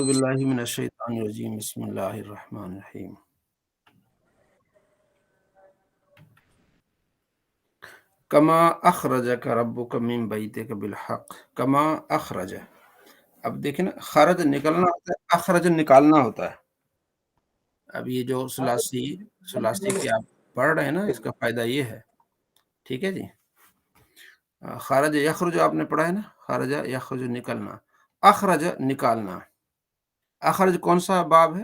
باللہ من الشیطان الرجیم بسم اللہ الرحمن الرحیم کما اخرجک ربک من بیتک بالحق کما اخرج. اب دیکھیں نا، خرج نکلنا ہوتا ہے، اخرج نکالنا ہوتا ہے. اب یہ جو ثلاثی کی آپ پڑھ رہے ہیں نا، اس کا فائدہ یہ ہے. ٹھیک ہے جی. خرج یخرج آپ نے پڑھا ہے نا، خرج یخرج نکلنا، اخرج نکالنا. اخرج کون سا باب ہے،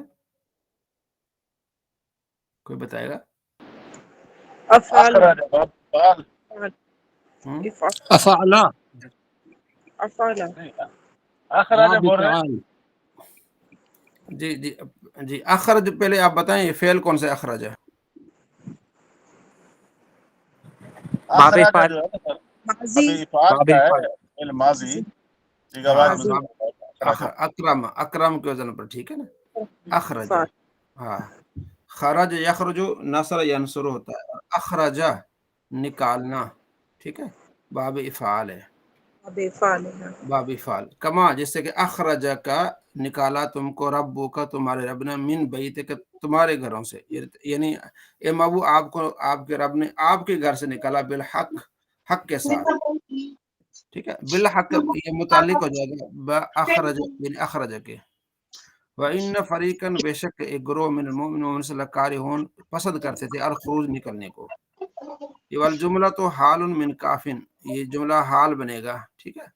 کوئی بتائے گا؟ افعال افعل افعال باب فعال. جی جی جی. اخرج پہلے آپ بتائیں یہ فعل کون سے اخرج ہے؟ باب فعال. ماضی باب فعال. ماضی ماضی اکرم، اکرم کے وزن پر. ٹھیک ہے نا. اخرج، فعال ہاں. خرج یخرج نصر ینصر ہوتا ہے، اور اخرج نکالنا. ٹھیک ہے، باب افعال ہے، اب فعال ہے. باب افعال. کما جیسے کہ اخرج کا نکالا تم کو، ربو کا تمہارے رب نے، من بیت کے تمہارے گھروں سے، یعنی اے مابو آپ کو آپ کے رب نے آپ کے گھر سے نکالا، بالحق حق کے ساتھ. ٹھیک ہے، بالحق یہ متعلق ہو جائے گا باخرج، بالاخرج کے. وَإِنَّ فَرِيقًا بے شک ایک گروہ من المؤمنین سے لکارہون پسند کرتے تھے الخروج نکلنے کو. یہ والجملہ تو حال من کافن، یہ جملہ حال بنے گا. ٹھیک ہے،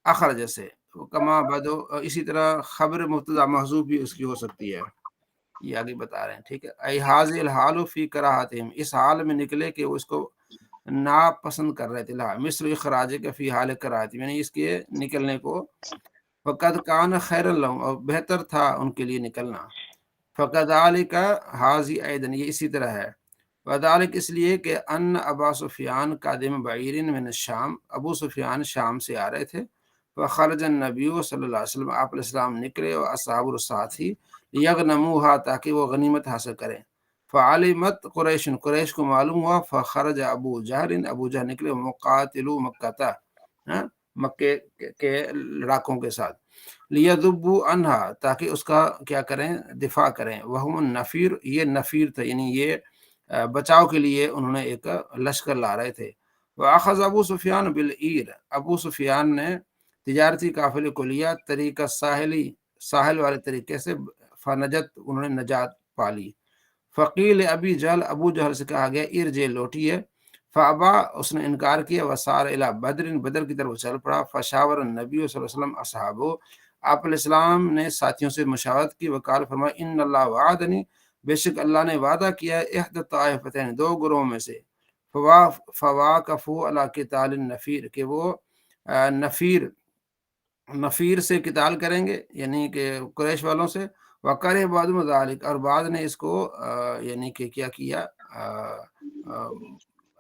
اخرج سے. کما بدو، اسی طرح خبر مبتدا محذوف بھی اس کی ہو سکتی ہے، یہ آگے بتا رہے ہیں. ٹھیک ہے، ای حاضر الحال فی کراہتہم، اس حال میں نکلے کہ وہ اس کو ناپسند کر رہے تھے. مثل اخراج کے فی حال کراہت، یعنی اس کے نکلنے کو. فقد کان خیر لہم، اور بہتر تھا ان کے لیے نکلنا. فکذالک حاضی ایدن، یہ اسی طرح ہے. وذالک اس لیے کہ ان ابا سفیان قادم بعیر من الشام، ابو سفیان شام سے آ رہے تھے. فخرج النبی صلی اللہ علیہ وسلم، آپ علیہ السلام نکلے، اور اصحاب الساتھی یغنموها، تاکہ وہ غنیمت حاصل کریں. فعلمت قریش، قریش کو معلوم ہوا. فخرج ابو جہل، ابو جہل نکلے، مقاتلو مکہ، مکے کے لڑاکوں کے ساتھ. لیذبوا عنہا، تاکہ اس کا کیا کریں، دفاع کریں. وہم النفیر، یہ نفیر تھا، یعنی یہ بچاؤ کے لیے انہوں نے ایک لشکر لا رہے تھے. وَأَخَذَ ابو سفیان بالعیر، ابو سفیان نے تجارتی قافلے کو لیا طریقہ ساحلی، ساحل والے طریقے سے. فنجت، انہوں نے نجات پالی. فقیل ابی جہل، ابو جہل سے کہا گیا ارجع، لوٹیے. فابا، اس نے انکار کیا. وسار الی بدر، بدر کی طرف چل پڑا. فشاور النبی صلی اللہ علیہ وسلم اصحابہ، آپ علیہ السلام نے ساتھیوں سے مشاورت کی. وقال، فرمایا ان اللہ وعدنی، بے شک اللہ نے وعدہ کیا ہے، احد الطائفتین، دو گروہوں میں سے. فواقفوا علی قتال النفیر، کہ وہ نفیر سے قتال کریں گے، یعنی کہ قریش والوں سے. وقال بعض ذالک، اور بعض نے اس کو یعنی کہ کیا کیا،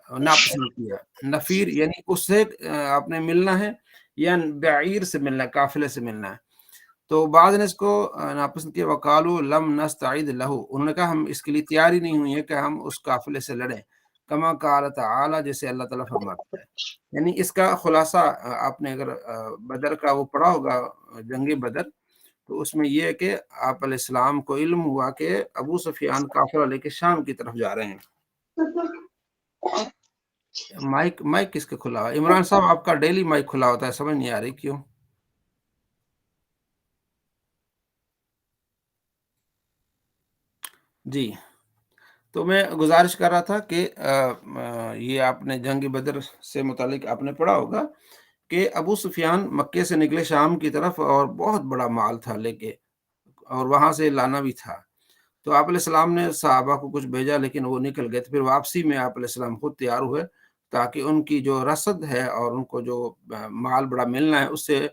ناپسند کیا. نفیر یعنی اس سے آپ نے ملنا ہے، یا بعیر سے ملنا ہے، قافلے سے ملنا ہے. تو بعض نے اس کو ناپسند کیا. وقالو لم نستعد لہو، انہوں نے کہا ہم اس کے لیے تیار ہی نہیں ہوئی ہے کہ ہم اس قافلے سے لڑیں. کما قال تعالی، جیسے اللہ تعالیٰ فرماتا ہے. یعنی اس کا خلاصہ آپ نے اگر بدر کا وہ پڑھا ہوگا، جنگ بدر، تو اس میں یہ ہے کہ آپ علیہ السلام کو علم ہوا کہ ابو سفیان قافلہ لے کے شام کی طرف جا رہے ہیں. مائک کس کا کھلا ہوا ہے؟ عمران صاحب آپ کا ڈیلی مائک کھلا ہوتا ہے، سمجھ نہیں آ رہی کیوں. جی، تو میں گزارش کر رہا تھا کہ یہ آپ نے جنگ بدر سے متعلق آپ نے پڑھا ہوگا کہ ابو سفیان مکے سے نکلے شام کی طرف، اور بہت بڑا مال تھا لے کے، اور وہاں سے لانا بھی تھا. تو آپ علیہ السلام نے صحابہ کو کچھ بھیجا، لیکن وہ نکل گئے. تو پھر واپسی میں آپ علیہ السلام خود تیار ہوئے، تاکہ ان کی جو رسد ہے اور ان کو جو مال بڑا ملنا ہے، اس سے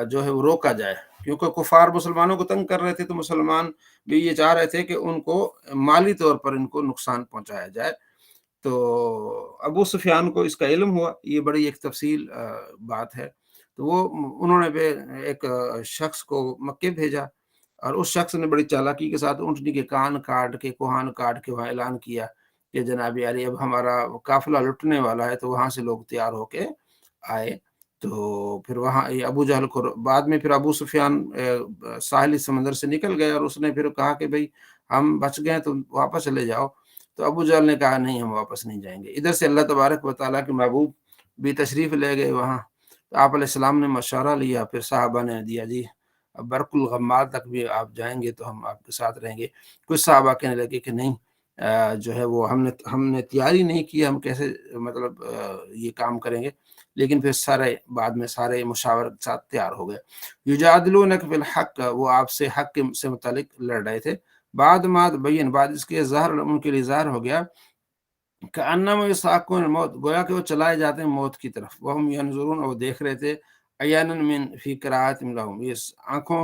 جو ہے وہ روکا جائے. کیونکہ کفار مسلمانوں کو تنگ کر رہے تھے، تو مسلمان بھی یہ چاہ رہے تھے کہ ان کو مالی طور پر ان کو نقصان پہنچایا جائے. تو ابو سفیان کو اس کا علم ہوا، یہ بڑی ایک تفصیل بات ہے. تو وہ انہوں نے ایک شخص کو مکے بھیجا، اور اس شخص نے بڑی چالاکی کے ساتھ اونٹنی کے کان کاٹ کے، کوہان کاٹ کے وہاں اعلان کیا کہ جناب علی اب ہمارا قافلہ لٹنے والا ہے. تو وہاں سے لوگ تیار ہو کے آئے. تو پھر وہاں یہ ابو جہل کو بعد میں پھر ابو سفیان ساحلی سمندر سے نکل گئے، اور اس نے پھر کہا کہ بھئی ہم بچ گئے تو واپس چلے جاؤ، تو ابو جہل نے کہا نہیں، ہم واپس نہیں جائیں گے۔ ادھر سے اللہ تبارک و تعالیٰ کے محبوب بھی تشریف لے گئے وہاں، تو آپ علیہ السلام نے مشورہ لیا، پھر صحابہ نے دیا جی برق الغمار تک بھی آپ جائیں گے تو ہم آپ کے ساتھ رہیں گے۔ کچھ صحابہ کہنے لگے کہ نہیں، جو ہے وہ ہم نے تیاری نہیں کی، ہم کیسے مطلب یہ کام کریں گے، لیکن پھر سارے بعد میں سارے مشاورت کے ساتھ تیار ہو گئے۔ یجادلونک فی الحق، وہ آپ سے حق سے متعلق لڑ رہے تھے، بعد ما بین، بعد اس کے ظاہر ان کے لیے ظاہر ہو گیا کہ انما یساقون الموت، گویا کہ وہ چلائے جاتے ہیں موت کی طرف، وہم ینظرون، وہ دیکھ رہے تھے، عیانا من فی قراءۃ لہم، یہ آنکھوں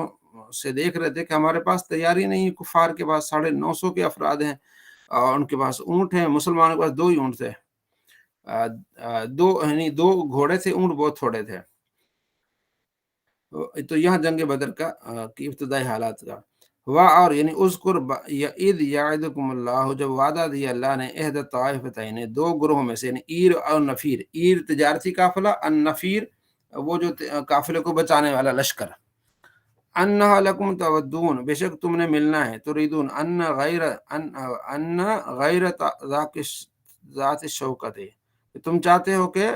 سے دیکھ رہے تھے کہ ہمارے پاس تیاری نہیں ہے، کفار کے پاس 950 کے افراد ہیں، اور ان کے پاس اونٹ ہیں، مسلمانوں کے پاس 2 ہی اونٹ تھے، یعنی 2 گھوڑے تھے، اونٹ بہت تھوڑے تھے۔ تو یہاں جنگ بدر کا کی ابتدائی حالات کا اور یعنی اذکر اذ یعدکم اللہ، جب وعدہ دیا اللہ نے، احد الطائفتین، 2 گروہوں میں سے، یعنی ایر اور نفیر، ایر تجارتی قافلہ، النفیر وہ جو قافلے کو بچانے والا لشکر، انہا لکم تودون، بے شک تم نے ملنا ہے، تریدون ان غیر ذات الشوکت، تم چاہتے ہو کہ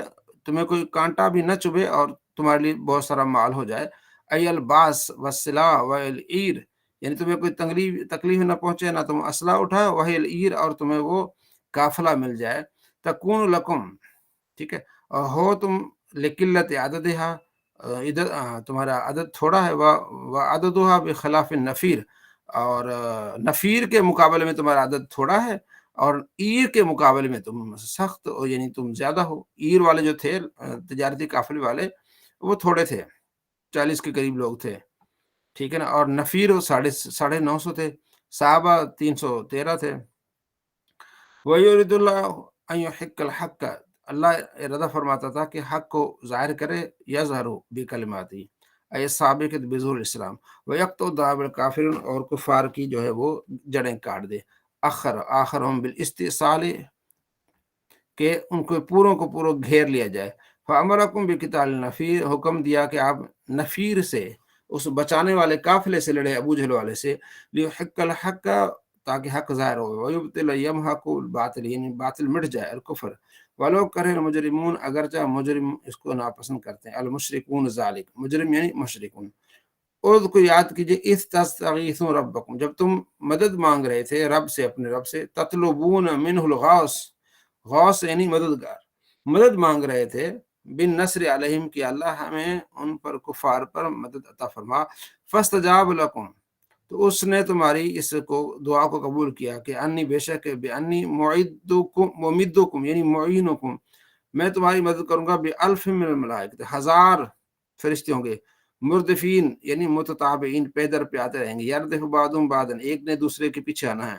تمہیں کوئی کانٹا بھی نہ چبھے اور تمہارے لیے بہت سارا مال ہو جائے، ای الباس والسلاح والعیر، یعنی تمہیں کوئی تکلیف نہ پہنچے، نہ تم اسلحہ اٹھاؤ، وہی العیر، اور تمہیں وہ قافلہ مل جائے، تکون لکم، ٹھیک ہے، اور ہو تم لقلت عددہا، ادھر تمہارا عدد تھوڑا ہے، وعددہا بخلاف النفیر، اور نفیر کے مقابلے میں تمہارا عدد تھوڑا ہے، اور ایر کے مقابلے میں تم سخت ہو، یعنی تم زیادہ ہو۔ ایر والے جو تھے تجارتی قافلے والے، وہ تھوڑے تھے، 40 کے قریب لوگ تھے، ٹھیک ہے نا، اور نفیر وہ 950 تھے، صحابہ 313 تھے۔ وَيُرِدُ اللَّهُ أَن يُحِقَّ الْحَقَّ، اللہ ارادہ فرماتا تھا کہ حق کو ظاہر کرے، یظہر بکلماتی، اے ثابت بظہور الاسلام، وَيَقْطُعُ دَابِرَ الْکافرین، اور کفار کی جو ہے وہ جڑیں کاٹ دے، آخرہم بالاستئصال، کہ ان کو پوروں گھیر لیا جائے، فَأَمَرَكُمْ بِقِتَالِ النَّفِيرِ، حکم دیا کہ آپ نفیر سے، اس بچانے والے قافلے سے لڑے، ابو جہل والے سے، لِيُحِقَّ الْحَقَّ، تاکہ حق ظاہر ہو، وَيُبْطِلَ يَمْحَقُ الْبَاطِلَ، یعنی باطل مٹ جائے، الکفر، وَلَوْ كَرِهَ الْمُجْرِمُونَ، اگرچہ مجرم اس کو ناپسند کرتے ہیں، المشرکون ذالک، مجرم یعنی مشرکون۔ اور کو یاد کیجئے، اذ تستغیثون ربکم، جب تم مدد مانگ رہے تھے رب سے، اپنے رب سے، تطلبون منہ الغوث، غوث یعنی مددگار، مدد مانگ رہے تھے، بن نصر علیہم، کہ اللہ ہمیں ان پر کفار پر مدد عطا فرما، فاستجاب لکم، تو اس نے تمہاری اس کو دعا کو قبول کیا، کہ انی بے شک بانی ممدکم یعنی معینکم، میں تمہاری مدد کروں گا، بألف من الملائکۃ، 1000 فرشتے ہوں گے، مردفین یعنی متتابعین، پیدر پہ آتے رہیں گے، یردف بعضهم بعضا، ایک نے دوسرے کے پیچھے آنا ہے،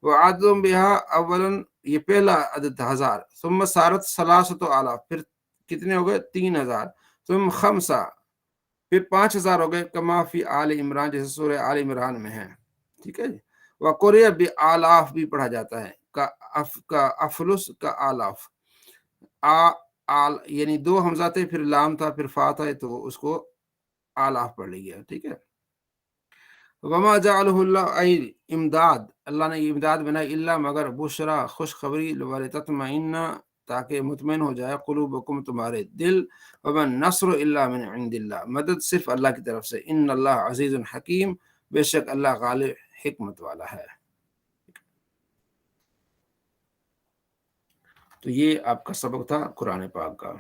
وعدم بہا اولا، یہ پہلا عدد تھا 1000، ثم سارت 3,000، پھر کتنے ہو گئے 3000، ثم 5، پھر 5000 ہو گئے، کما فی آل عمران، جیسے سورہ آل عمران میں ہے، ٹھیک ہے جی۔ وقریہ بآلاف بھی پڑھا جاتا ہے، کا افلس کا آلاف، یعنی 2 حمزہ تھے، پھر لام تھا، پھر فا تھا، تو اس کو آلاف پڑھ لیا، ٹھیک ہے۔ وما جعلہ اللہ، ای امداد، اللہ نے یہ امداد بنائی، اللہ مگر بشرا، خوشخبری، ولتطمئن، تاکہ مطمئن ہو جائے، قلوبکم تمہارے دل، وما النصر الا من عند اللہ، مدد صرف اللہ کی طرف سے، ان اللہ عزیز حکیم، بے شک اللہ غالب حکمت والا ہے۔ تو یہ آپ کا سبق تھا قرآن پاک کا۔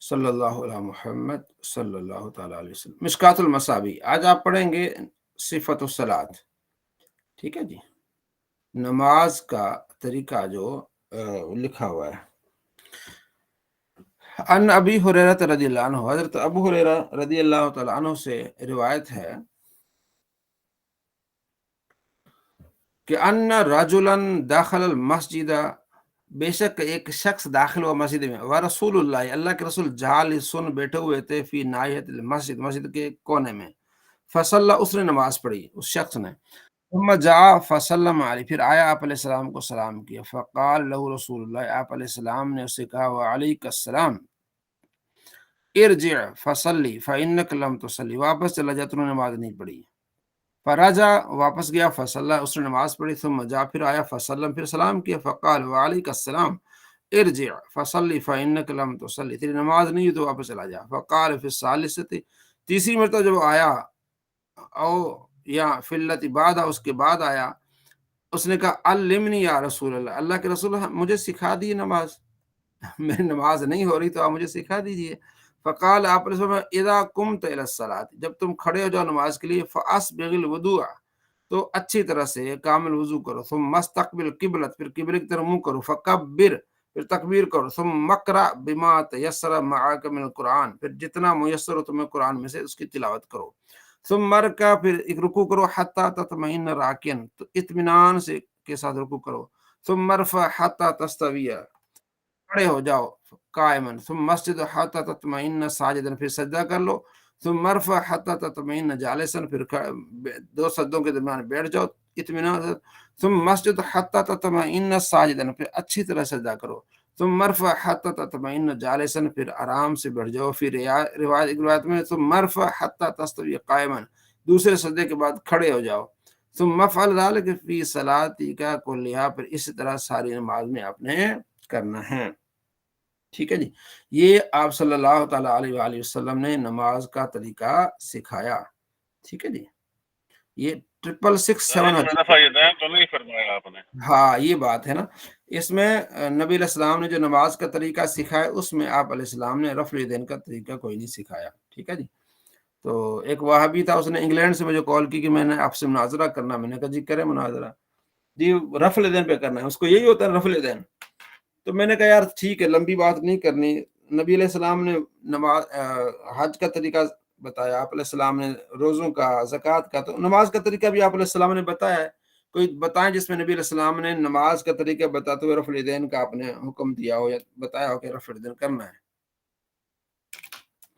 صلی اللہ علیہ محمد صلی اللہ تعالیٰ علیہ وسلم۔ مشکات المصابیح، آج آپ پڑھیں گے صفت الصلاۃ، ٹھیک ہے جی، نماز کا طریقہ جو لکھا ہوا ہے۔ ان ابی ہریرہ رضی اللہ عنہ، حضرت ابو ہریرہ رضی اللہ تعالیٰ عنہ سے روایت ہے کہ ان رجلا داخل المسجد، بے شک ایک شخص داخل ہوا مسجد میں، ورسول اللہ، اللہ کے رسول جالسن، بیٹھے ہوئے تھے، فی ناحیت المسجد، مسجد کے کونے میں، فصلی، اس نے نماز پڑھی، اس شخص نے، ثم جاء فسلم علیہ، پھر آیا آپ علیہ السلام کو سلام کیا، فقال له رسول اللہ، آپ علیہ السلام نے اسے کہا، وعلیک السلام، ارجع فصلی فإنک لم تصلی، واپس چلا جا، تو نے نماز نہیں پڑھی۔ فراجع، واپس گیا، فصلی، اس نے نماز پڑھی، ثم جا، پھر آیا، فسلم، پھر سلام کیا، فقال وعلیک السلام، ارجع فصلی فإنک لم تصلی، تیری نماز نہیں ہے تو واپس چلا جا۔ فقال فی الثالثۃ، تیسری مرتبہ جب آیا، او یا فی التی بعد، اس کے بعد آیا، اس نے کہا علمنی یا رسول اللہ، اللہ کے رسول، مجھے سکھا دیے نماز، میری نماز نہیں ہو رہی تو آپ مجھے سکھا دیجیے۔ فقال، آپ نے فرمایا اذا قمت الی الصلاۃ، جب تم کھڑے ہو جاؤ نماز کے لیے، فاسبغ الوضوء، تو اچھی طرح سے کامل وضو کرو، ثم مستقبل قبلت، پھر قبلے کی طرف منہ کرو، فکبر، پھر تکبیر کرو، ثم اقرأ بما تیسر معک من القرآن، پھر جتنا میسر ہو تمہیں قرآن میں سے اس کی تلاوت کرو، ثم ارکع، پھر ایک رکوع کرو، حتی تطمئن راکعا، تو اطمینان سے کے ساتھ رکوع کرو، ثم ارفع حتی تستوی، کھڑے ہو جاؤ قائمن، ثم مسجد حتی تطمئن ساجدا، پھر سجدہ کر لو، ثم ارفع حتی تطمئن جالسا، پھر دو سجدوں کے درمیان بیٹھ جاؤ اطمینان سے، ثم مسجد حتی تطمئن ساجدا، پھر اچھی طرح سجدہ کرو، ثم ارفع حتی تطمئن جالسا، پھر آرام سے بیٹھ جاؤ، پھر روایت میں ثم ارفع حتی تستوی قائما، دوسرے سجدے کے بعد کھڑے ہو جاؤ، ثم افعل ذلک فی صلاتک کلھا، پھر اسی طرح ساری نماز میں آپ نے کرنا ہے۔ ٹھیک ہے جی، یہ آپ صلی اللہ تعالیٰ علیہ وآلہ وسلم نے نماز کا طریقہ سکھایا۔ ٹھیک ہے جی، یہ 667 دفعہ یہ دائم تو نہیں فرمایا آپ نے۔ ہاں یہ بات ہے نا، اس میں نبی علیہ السلام نے جو نماز کا طریقہ سکھایا، اس میں آپ علیہ السلام نے رفع الیدین کا طریقہ کوئی نہیں سکھایا۔ ٹھیک ہے جی، تو ایک وہابی تھا، اس نے انگلینڈ سے مجھے کال کی کہ میں نے آپ سے مناظرہ کرنا، میں نے کہا جی کریں مناظرہ، جی رفع الیدین پہ کرنا ہے، اس کو یہی ہوتا ہے رفع الیدین۔ تو میں نے کہا یار ٹھیک ہے، لمبی بات نہیں کرنی، نبی علیہ السلام نے نماز حج کا طریقہ بتایا، آپ علیہ السلام نے روزوں کا، زکوٰۃ کا، تو نماز کا طریقہ بھی آپ علیہ السلام نے بتایا ہے، کوئی بتائیں جس میں نبی علیہ السلام نے نماز کا طریقہ بتاتے ہوئے رفع الیدین کا آپ نے حکم دیا ہو یا بتایا ہو کہ رفع الیدین کرنا ہے۔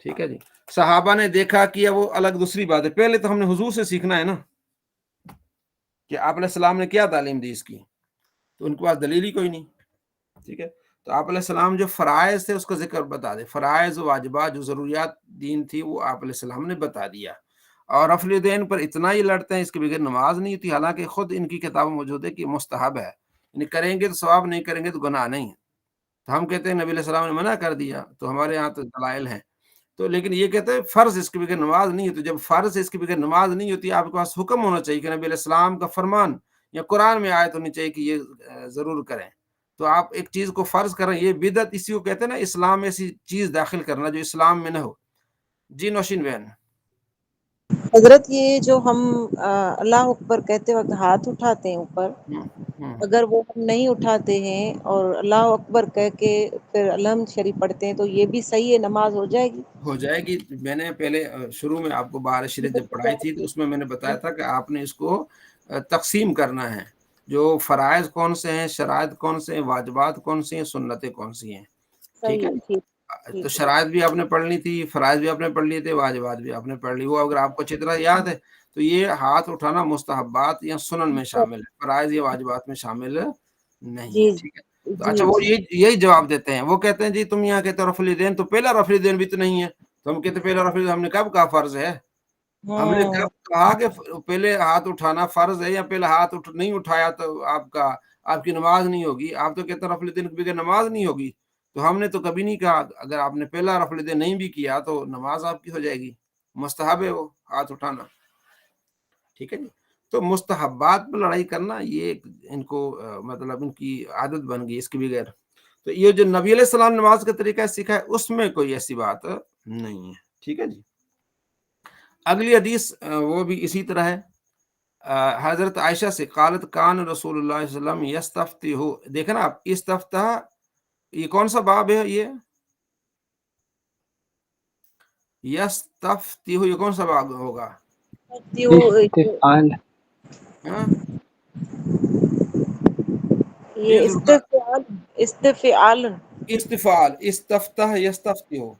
ٹھیک ہے جی، صحابہ نے دیکھا کیا وہ الگ دوسری بات ہے، پہلے تو ہم نے حضور سے سیکھنا ہے نا کہ آپ علیہ السلام نے کیا تعلیم دی اس کی، تو ان کے پاس دلیل ہی کوئی نہیں۔ ٹھیک ہے، تو آپ علیہ السلام جو فرائض تھے اس کا ذکر بتا دے، فرائض و واجبات جو ضروریات دین تھی وہ آپ علیہ السلام نے بتا دیا، اور رفع الیدین پر اتنا ہی لڑتے ہیں اس کے بغیر نماز نہیں ہوتی، حالانکہ خود ان کی کتاب موجود ہے کہ مستحب ہے، یعنی کریں گے تو ثواب، نہیں کریں گے تو گناہ نہیں ہے۔ تو ہم کہتے ہیں نبی علیہ السلام نے منع کر دیا، تو ہمارے ہاں تو دلائل ہیں، تو لیکن یہ کہتے ہیں فرض اس کے بغیر نماز نہیں ہوتی، جب فرض اس کے بغیر نماز نہیں ہوتی، آپ کے پاس حکم ہونا چاہیے کہ نبی علیہ السلام کا فرمان یا قرآن میں آیت ہونی چاہیے کہ یہ ضرور کریں۔ تو آپ ایک چیز کو فرض کریں، یہ بدعت اسی کو کہتے ہیں نا، اسلام میں ایسی چیز داخل کرنا جو اسلام میں نہ ہو۔ جی نوشین بہن۔ حضرت یہ جو ہم اللہ اکبر کہتے وقت ہاتھ اٹھاتے ہیں اوپر، اگر وہ ہم نہیں اٹھاتے ہیں اور اللہ اکبر کہہ کے پھر الحمد شریف پڑھتے ہیں تو یہ بھی صحیح ہے، نماز ہو جائے گی؟ ہو جائے گی، میں نے پہلے شروع میں آپ کو بہار شریف جب پڑھائی تھی تو اس میں نے بتایا تھا کہ آپ نے اس کو تقسیم کرنا ہے، جو فرائض کون سے ہیں، شرائط کون سے ہیں، واجبات کون سی ہیں، سنتیں کون سی ہیں۔ ٹھیک صحیح ہے، ہے، ٹھیک تو ٹھیک ہے۔ شرائط بھی آپ نے پڑھ لی تھی، فرائض بھی آپ نے پڑھ لیے تھے، واجبات بھی آپ نے پڑھ لی، وہ اگر آپ کو اچھی طرح یاد ہے تو یہ ہاتھ اٹھانا مستحبات یا سنن میں شامل ہے، فرائض یا واجبات میں شامل نہیں جی ہے۔ ٹھیک ہے، تو جی اچھا وہ جی یہی جواب دیتے ہیں، وہ کہتے ہیں جی تم یہاں کہتے ہو رفع الیدین، تو پہلا رفع الیدین بھی تو نہیں ہے، تو ہم کہتے ہیں پہلا رفع الیدین ہم نے کب کہا فرض ہے؟ ہم نے کب کہا کہ پہلے ہاتھ اٹھانا فرض ہے، یا پہلے ہاتھ نہیں اٹھایا تو آپ کی نماز نہیں ہوگی؟ آپ تو کہتے ہیں رفع الیدین کے بغیر نماز نہیں ہوگی، تو ہم نے تو کبھی نہیں کہا اگر آپ نے پہلا رفع الیدین نہیں بھی کیا تو نماز آپ کی ہو جائے گی، مستحب ہے وہ ہاتھ اٹھانا۔ ٹھیک ہے جی، تو مستحبات پہ لڑائی کرنا یہ ان کو مطلب ان کی عادت بن گئی اس کے بغیر۔ تو یہ جو نبی علیہ السلام نماز کا طریقہ سیکھا ہے اس میں کوئی ایسی بات نہیں ہے۔ ٹھیک ہے جی، اگلی حدیث وہ بھی اسی طرح ہے، حضرت عائشہ سے، قالت کان رسول اللہ صلی اللہ علیہ وسلم یستفتح، دیکھیں نا آپ، استفتح یہ کون سا باب ہے؟ یہ یستفتح یہ کون سا باب ہوگا؟ استفعال ہاں؟ یہ استفعال استفعال، استفتح یستفتح،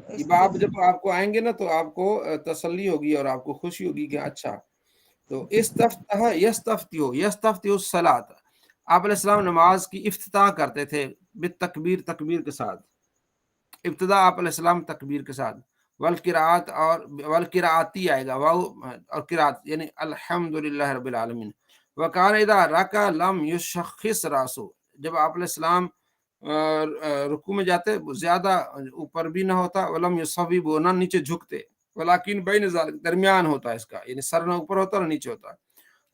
یہ باب جب آپ کو آئیں گے نا تو آپ کو تسلی ہوگی اور آپ کو خوشی ہوگی کہ اچھا، تو استفتح یستفتح، یستفتح الصلاۃ، آپ علیہ السلام نماز کی افتتاح کرتے تھے بالتکبیر، تکبیر کے ساتھ، ابتدا آپ علیہ السلام تکبیر کے ساتھ، والقراءت اور والقراءتی آئے گا، واو اور قراءت یعنی الحمدللہ رب العالمین۔ وکان اذا رکع لم یشخص راسو، جب آپ علیہ السلام رکوع میں جاتے زیادہ اوپر بھی نہ ہوتا، ولم یصوب، نہ نیچے جھکتے، ولیکن بین ذلک، درمیان ہوتا اس کا، یعنی سر نہ اوپر ہوتا نہ نیچے ہوتا۔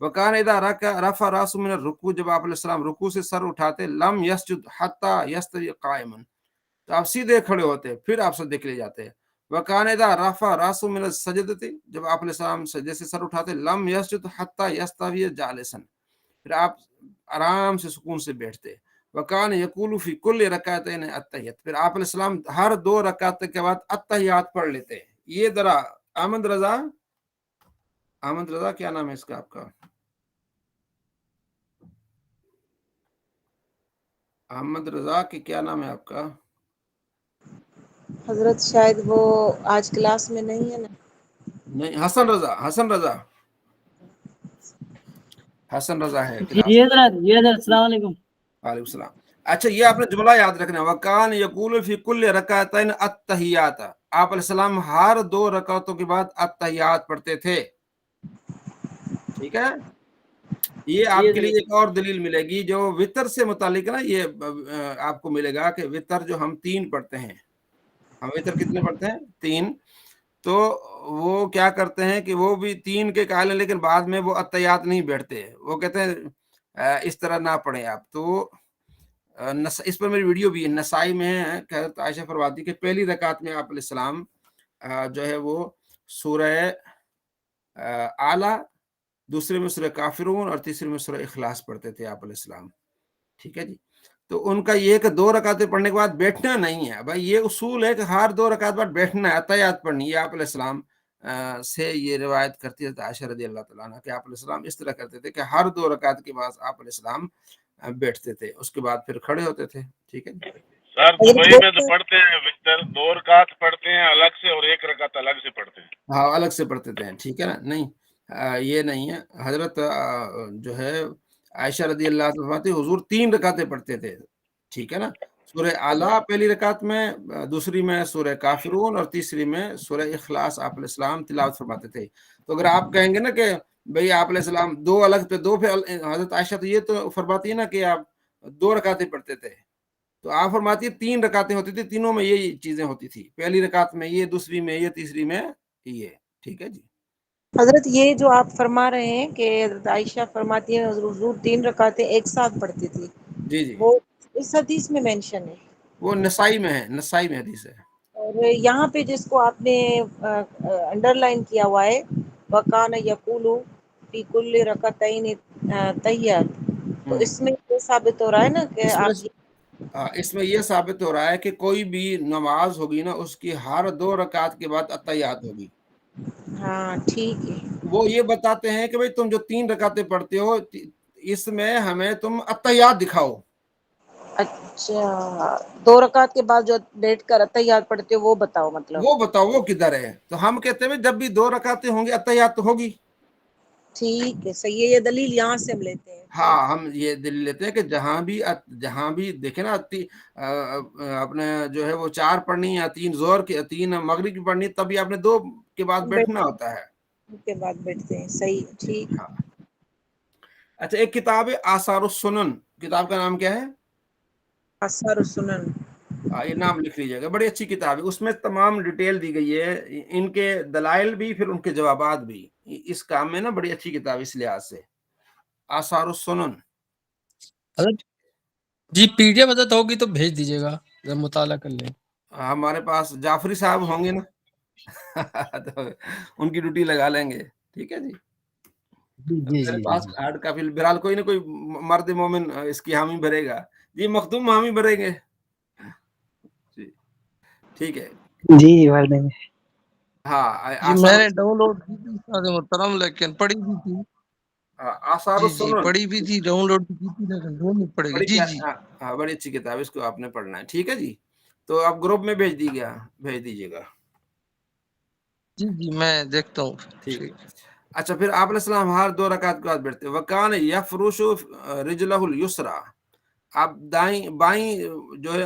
وکان اذا رفع راسو من الرکوع، جب آپ علیہ السلام رکوع سے سر اٹھاتے، لم یسجد حتی یستوی قائما، تو آپ سیدھے کھڑے ہوتے، پھر آپ سجدے کے لیے جاتے۔ وکان اذا رفع راسو من السجدۃ، جب آپ علیہ السلام سجدے سے سر اٹھاتے، لم یسجد حتی یستوی جالسا، پھر آپ آرام سے سکون سے بیٹھتے۔ وکان یقول فی کل رکعتین التحیات، پھر آپ علیہ السلام ہر 2 رکعت کے بعد التحیات پڑھ لیتے۔ یہ ذرا احمد رضا کیا نام ہے اس کا آپ کا؟ احمد رضا کی کیا نام ہے آپ کا؟ حضرت شاید وہ آج کلاس میں نہیں ہے نا۔ نہیں، حسن رضا ہے جی کلاس۔ حضرت السلام علیکم۔ وعلیکم السلام۔ اچھا، یہ آپ نے جملہ یاد رکھنا ہے، وکان یقول فی کل رکعتین التحیات، آپ علیہ السلام ہر 2 رکعتوں کے بعد التحیات پڑھتے تھے، ٹھیک ہے۔ یہ آپ کے لیے ایک اور دلیل ملے گی جو وتر سے متعلق نا، یہ آپ کو ملے گا کہ وتر جو ہم 3 پڑھتے ہیں، ہم وتر کتنے پڑھتے ہیں؟ 3۔ تو وہ کیا کرتے ہیں کہ وہ بھی 3 کے قائل ہیں، لیکن بعد میں وہ التحیات نہیں بیٹھتے، وہ کہتے ہیں اس طرح نہ پڑھیں آپ۔ تو اس پر میری ویڈیو بھی ہے، نسائی میں ہے کہ حضرت عائشہ فرماتی کہ پہلی رکعت میں آپ علیہ السلام جو ہے وہ سورہ اعلیٰ، دوسرے میں سورہ کافرون اور تیسرے میں سورہ اخلاص پڑھتے تھے آپ علیہ السلام، ٹھیک ہے جی۔ تو ان کا یہ کہ 2 رکعتیں پڑھنے کے بعد بیٹھنا نہیں ہے بھائی، یہ اصول ہے کہ ہر 2 رکعت بعد بیٹھنا ہے، التحیات پڑھنی ہے۔ آپ علیہ السلام سے یہ روایت کرتی ہے عائشہ رضی اللہ تعالیٰ عنہ کہ آپ علیہ السلام اس طرح کرتے تھے کہ ہر 2 رکعت کے بعد آپ علیہ السلام بیٹھتے تھے، اس کے بعد پھر کھڑے ہوتے تھے، ٹھیک ہے جی۔ سر دبئی میں تو پڑھتے ہیں وتر 2 رکعت پڑھتے ہیں الگ سے، اور 1 رکعت الگ سے پڑھتے ہیں۔ ہاں، الگ سے پڑھتے تھے، ٹھیک ہے نا۔ نہیں، یہ نہیں ہے، حضرت جو ہے عائشہ رضی اللہ عنہ حضور 3 رکعتیں پڑھتے تھے، ٹھیک ہے نا۔ سورہ اعلیٰ پہلی رکعت میں، دوسری میں سورہ کافرون اور تیسری میں سورہ اخلاص آپ علیہ السلام تلاوت فرماتے تھے۔ تو اگر آپ کہیں گے نا کہ بھئی آپ علیہ السلام 2 الگ پہ 2 پہ، حضرت عائشہ تو یہ تو فرماتی ہے نا کہ آپ 2 رکعتیں پڑھتے تھے، تو آپ فرماتی ہے 3 رکعتیں ہوتی تھی، تینوں میں یہ چیزیں ہوتی تھی، پہلی رکعت میں یہ، دوسری میں یہ، تیسری میں یہ، ٹھیک ہے جی۔ حضرت یہ جو آپ فرما رہے ہیں کہ حضرت عائشہ فرماتی ہے حضور 3 رکعتیں ایک ساتھ پڑھتی تھی، جی جی، وہ اس حدیث میں مینشن ہے، وہ نسائی میں ہے، نسائی میں حدیث ہے۔ اور یہاں پہ جس کو آپ نے انڈر لائن کیا ہوا ہے، وَكَانَ يَقُولُ فِي كُلِّ رَكَعَتَيْنِ تَحِيَّاتٍ، تو اس میں یہ ثابت ہو رہا ہے نا کہ اس میں یہ ثابت ہو رہا ہے کہ کوئی بھی نماز ہوگی نا، اس کی ہر 2 رکعت کے بعد التحیات ہوگی۔ ہاں ٹھیک ہے۔ وہ یہ بتاتے ہیں کہ بھئی تم جو 3 رکعتیں پڑھتے ہو، اس میں ہمیں تم التحیات دکھاؤ۔ اچھا، 2 رکعت کے بعد جو بیٹھ کر التحیات پڑھتے ہو وہ بتاؤ، مطلب وہ بتاؤ وہ کدھر ہے؟ تو ہم کہتے ہیں جب بھی 2 رکعتیں ہوں گی التحیات تو ہوگی۔ ٹھیک ہے، صحیح ہے، یہ دلیل یہاں سے ہم لیتے ہیں۔ ہاں، ہم یہ دلیل لیتے ہیں کہ جہاں بھی دیکھیں نا، اپنے جو ہے وہ 4 پڑھنی یا 3 ظہر کی، 3 مغرب کی پڑھنی، تبھی آپ نے 2 کے بعد بیٹھنا ہوتا ہے۔ کے بعد بیٹھتے ہیں، صحیح، ٹھیک۔ ہاں۔ اچھا، ایک کتاب ہے آثار السنن، کتاب کا نام کیا ہے؟ آثار السنن۔ یہ نام لکھ لیجیے گا، بڑی اچھی کتاب ہے، اس میں تمام ڈیٹیل دی گئی ہے، ان کے دلائل بھی پھر ان کے جوابات بھی، اس کام میں نا بڑی اچھی کتاب اس لحاظ سے، آثار السنن۔ جی پی ڈی ایف مدد ہوگی تو بھیج دیجیے گا، جب مطالعہ کر لیں۔ ہمارے پاس جعفری صاحب ہوں گے نا تو ان کی ڈیوٹی لگا لیں گے، ٹھیک ہے جی۔ میرے پاس ہارڈ کافی، بہرحال کوئی نہ کوئی مرد مومن اس کی حامی بھرے گا جی، مخدوم حامی بھریں گے جی، ٹھیک ہے جی بھر دیں گے۔ ہاں، جی میں نے ڈاؤن لوڈ کی تھی استاد محترم، لیکن پڑھی بھی تھی۔ آثار جی السنن پڑھی بھی تھی، ڈاؤن لوڈ کی تھی، لیکن وہ نہیں پڑے گی۔ جی جی بڑی اچھی کتاب، اس کو آپ نے پڑھنا ہے، ٹھیک ہے جی۔ تو آپ گروپ میں بھیج دیجیے گا، جی جی میں دیکھتا ہوں۔ ٹھیک ہے۔ اچھا، پھر آپ علیہ السلام ہر 2 رکعت کے بعد بیٹھتے، وکان یفرش رجلہ الیسری، آپ بائیں جو ہے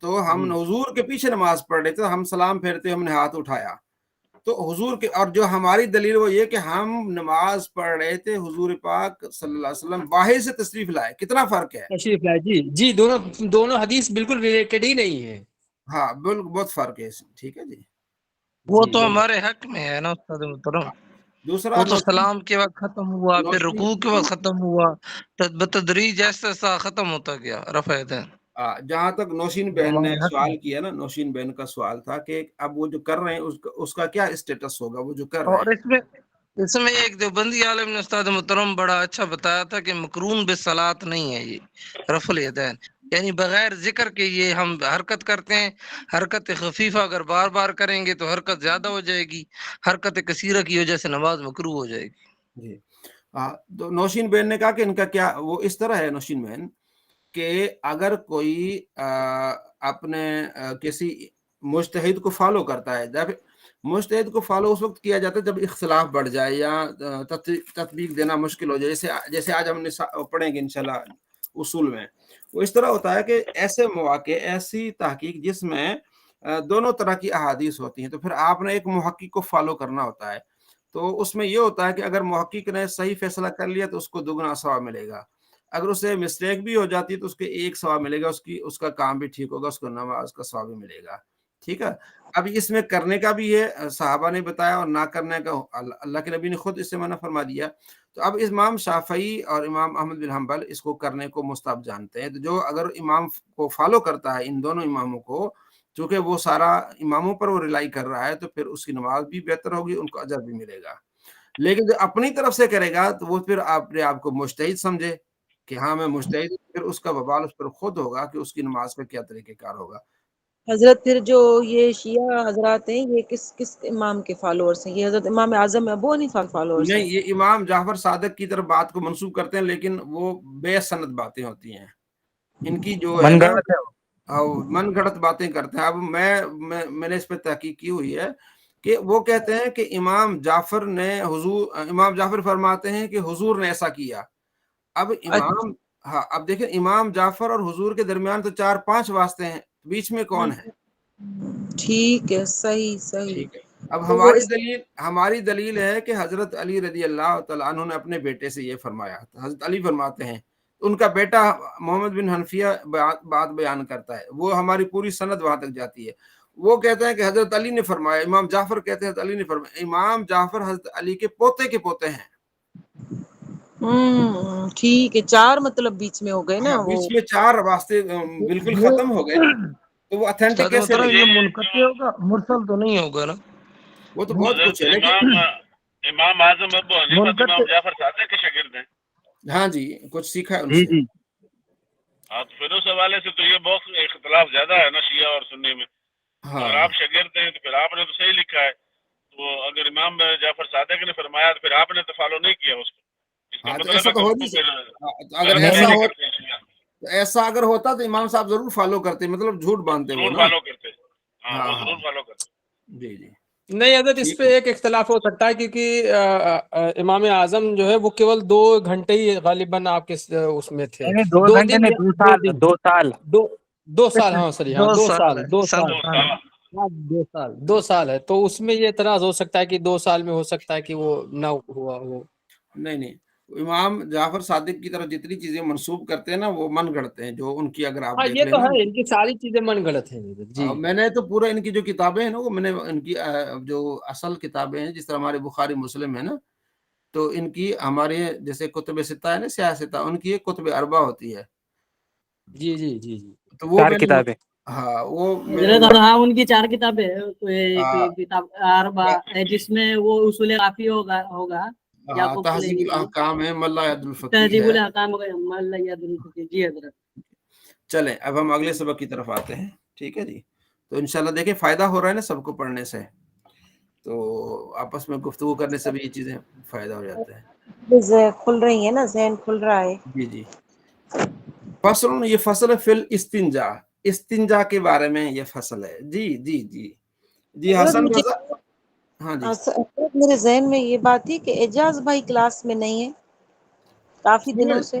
تو ہم حضور کے پیچھے نماز پڑھ رہے تھے، ہم سلام پھیرتے ہم نے ہاتھ اٹھایا، تو حضور کے، اور جو ہماری دلیل وہ یہ کہ ہم نماز پڑھ رہے تھے، حضور پاک صلی اللہ علیہ وسلم باہر سے تشریف لائے، کتنا فرق ہے؟ تشریف لائے، جی جی، دونوں حدیث بالکل ریلیٹڈ ہی نہیں ہے. ہاں بالکل، بہت فرق ہے اس میں. ٹھیک ہے جی. وہ جی تو بولیے. ہمارے حق میں ہے نا استاد محترم. دوسرا وہ تو سلام کے وقت ختم ہوا، پھر نوشین، رکوع کے وقت ختم ہوا، بتدریج ایسا ایسا ختم ہوتا گیا رفع یدین. جہاں تک نوشین وہ بہن نے ہمارے حق میں. سوال کیا نا، نوشین بہن کا سوال تھا کہ اب وہ جو کر رہے ہیں اس کا کیا اسٹیٹس ہوگا، وہ جو کر رہے اور ہیں. اس میں ایک دیوبندی عالم نے استاد محترم بڑا اچھا بتایا تھا کہ مقرون بالصلاۃ نہیں ہے یہ رفع الیدین، یعنی بغیر ذکر کے یہ ہم حرکت کرتے ہیں. حرکت خفیفہ اگر بار بار کریں گے تو حرکت زیادہ ہو جائے گی، حرکت کثیرہ کی وجہ سے نماز مکروہ ہو جائے گی. جی تو نوشین بہن نے کہا کہ ان کا کیا، وہ اس طرح ہے نوشین بہن کہ اگر کوئی اپنے کسی مجتہد کو فالو کرتا ہے، جب مجتہد کو فالو اس وقت کیا جاتا ہے جب اختلاف بڑھ جائے یا تطبیق دینا مشکل ہو جائے، جیسے آج ہم پڑھیں گے انشاءاللہ اصول میں. وہ اس طرح ہوتا ہے کہ ایسے مواقع، ایسی تحقیق جس میں دونوں طرح کی احادیث ہوتی ہیں، تو پھر آپ نے ایک محقق کو فالو کرنا ہوتا ہے. تو اس میں یہ ہوتا ہے کہ اگر محقق نے صحیح فیصلہ کر لیا تو اس کو دگنا ثواب ملے گا، اگر اسے مسٹیک بھی ہو جاتی ہے تو اس کے ایک ثواب ملے گا، اس کا کام بھی ٹھیک ہوگا، اس کو نماز کا ثواب بھی ملے گا. ٹھیک ہے. اب اس میں کرنے کا بھی ہے صحابہ نے بتایا، اور نہ کرنے کا اللہ کے نبی نے خود اس سے منع فرما دیا. تو اب امام شافعی اور امام احمد بن حنبل اس کو کرنے کو مستحب جانتے ہیں. تو جو اگر امام کو فالو کرتا ہے، ان دونوں اماموں کو، چونکہ وہ سارا اماموں پر وہ ریلائی کر رہا ہے، تو پھر اس کی نماز بھی بہتر ہوگی، ان کو اجر بھی ملے گا. لیکن جو اپنی طرف سے کرے گا تو وہ پھر آپ کو مجتہد سمجھے کہ ہاں میں مجتہد، پھر اس کا وبال اس پر خود ہوگا کہ اس کی نماز کا کیا طریقہ کار ہوگا. حضرت پھر جو یہ شیعہ حضرات ہیں، یہ کس امام کے فالوورس ہیں؟ یہ حضرت امام اعظم ابو حنیفہ کے فالوورس ہیں؟ نہیں، یہ امام جعفر صادق کی طرف بات کو منسوب کرتے ہیں، لیکن وہ بے سند باتیں ہوتی ہیں ان کی، جو ہے من نا گڑت ہے وہ. من گھڑت باتیں کرتے ہیں. اب میں نے اس پہ تحقیق کی ہوئی ہے کہ وہ کہتے ہیں کہ امام جعفر فرماتے ہیں کہ حضور نے ایسا کیا. اب اب دیکھیں، امام جعفر اور حضور کے درمیان تو 4-5 واسطے ہیں، بیچ میں کون ہے؟ ٹھیک ہے، صحیح. ٹھیک ہے. اب تو وہ ہماری دلیل ہے کہ حضرت علی رضی اللہ تعالیٰ عنہ نے اپنے بیٹے سے یہ فرمایا. حضرت علی فرماتے ہیں، ان کا بیٹا محمد بن حنفیہ بات بیان کرتا ہے، وہ ہماری پوری سند وہاں تک جاتی ہے. وہ کہتے ہیں کہ حضرت علی نے فرمایا، امام جعفر کہتے ہیں حضرت علی نے فرمایا. امام جعفر حضرت علی کے پوتے کے پوتے ہیں. ٹھیک ہے، 4 مطلب بیچ میں ہو گئے نا. وہ بیچ میں 4 واسطے بالکل ختم ہو گئے نا، تو وہ اتھینٹک استاد کیسے محترم رہے؟ یہ منقطع ہوگا، مرسل تو نہیں ہوگا نا؟ وہ تو بہت کچھ ہے، لیکن امام اعظم ابو حنیفہ تو امام جعفر صادق کے شاگرد ہیں. ہاں جی، کچھ سیکھا ہے ان جی سے. جی. ہاں، تو پھر اس حوالے سے تو یہ بہت اختلاف زیادہ ہے نا شیعہ اور سنی میں. اگر آپ شاگرد ہیں تو پھر آپ نے تو صحیح لکھا ہے، تو اگر امام جعفر صادق نے فرمایا تو پھر آپ نے تو فالو نہیں کیا اس کو. اس کا ہاں، تو مطلب ایسا ہے تو کہ ہو ان کو نہیں پھر سکتا. اگر غلط ایسا بیانی ہو، کرتے ہیں شیعہ، ایسا اگر ہوتا تو امام صاحب ضرور فالو کرتے، مطلب جھوٹ باندھتے وہ ضرور نا. فالو کرتے. ہاں، وہ ضرور فالو کرتے. جی جی. نہیں حضرت، اس پہ ایک اختلاف ہو سکتا ہے، کیونکہ امام اعظم جو ہے وہ کیول 2 گھنٹے ہی غالباً آپ کے اس میں تھے. نہیں 2 2 گھنٹے دن نہیں، یا 2 2 سال. دن 2 سال. 2 سال. ہاں سر، ہاں 2 سال. 2 سال. 2 سال. ہاں 2 سال ہے. تو اس میں یہ اعتراض ہو سکتا ہے کہ 2 سال میں ہو سکتا ہے کہ وہ نہ ہوا وہ. نہیں، امام جعفر صادق کی طرف جتنی چیزیں منسوب کرتے ہیں نا، وہ من گڑتے ہیں، جو ان کی اگر آپ ہاں دیکھ یہ لیں تو نا. ہے، ان کی ساری چیزیں من گڑت ہیں. جی میں نے تو پورا ان کی جو کتابیں ہیں نا، وہ میں نے ان کی جو اصل کتابیں ہیں، جس طرح ہمارے بخاری مسلم ہے نا، تو ان کی ہمارے جیسے کتب ستہ ہے نا، سیاہ ستہ، ان کی ایک کتب اربع ہوتی ہے. جی جی جی جی. تو وہ 4 میں نے، کتابیں. ہاں وہ ہاں ان کی 4 کتابیں ہیں. ایک کتاب اربع ہے جس میں وہ اصول کافی ہوگا، یعقوب تہذیب سلیمی کی الاحکام ہے، ملا عبد الفقیہ تہذیب ہے. الاحکام جی حضرت. چلیں اب ہم اگلے سبق کی طرف آتے ہیں. ٹھیک ہے جی. تو انشاءاللہ دیکھیں فائدہ ہو رہا ہے نا سب کو پڑھنے سے، تو آپس میں گفتگو کرنے سے بھی یہ چیزیں فائدہ ہو جاتا ہے. کھل رہی ہے نا، ذہن کھل رہا ہے. جی جی. فصل، یہ فصل فی الاستنجا، استنجا کے بارے میں یہ فصل ہے. جی جی جی جی. حضرت حسن مجھے، رضا. ہاں جی. حضرت میرے ذہن میں یہ بات تھی کہ اعجاز بھائی کلاس میں نہیں ہے کافی دنوں سے.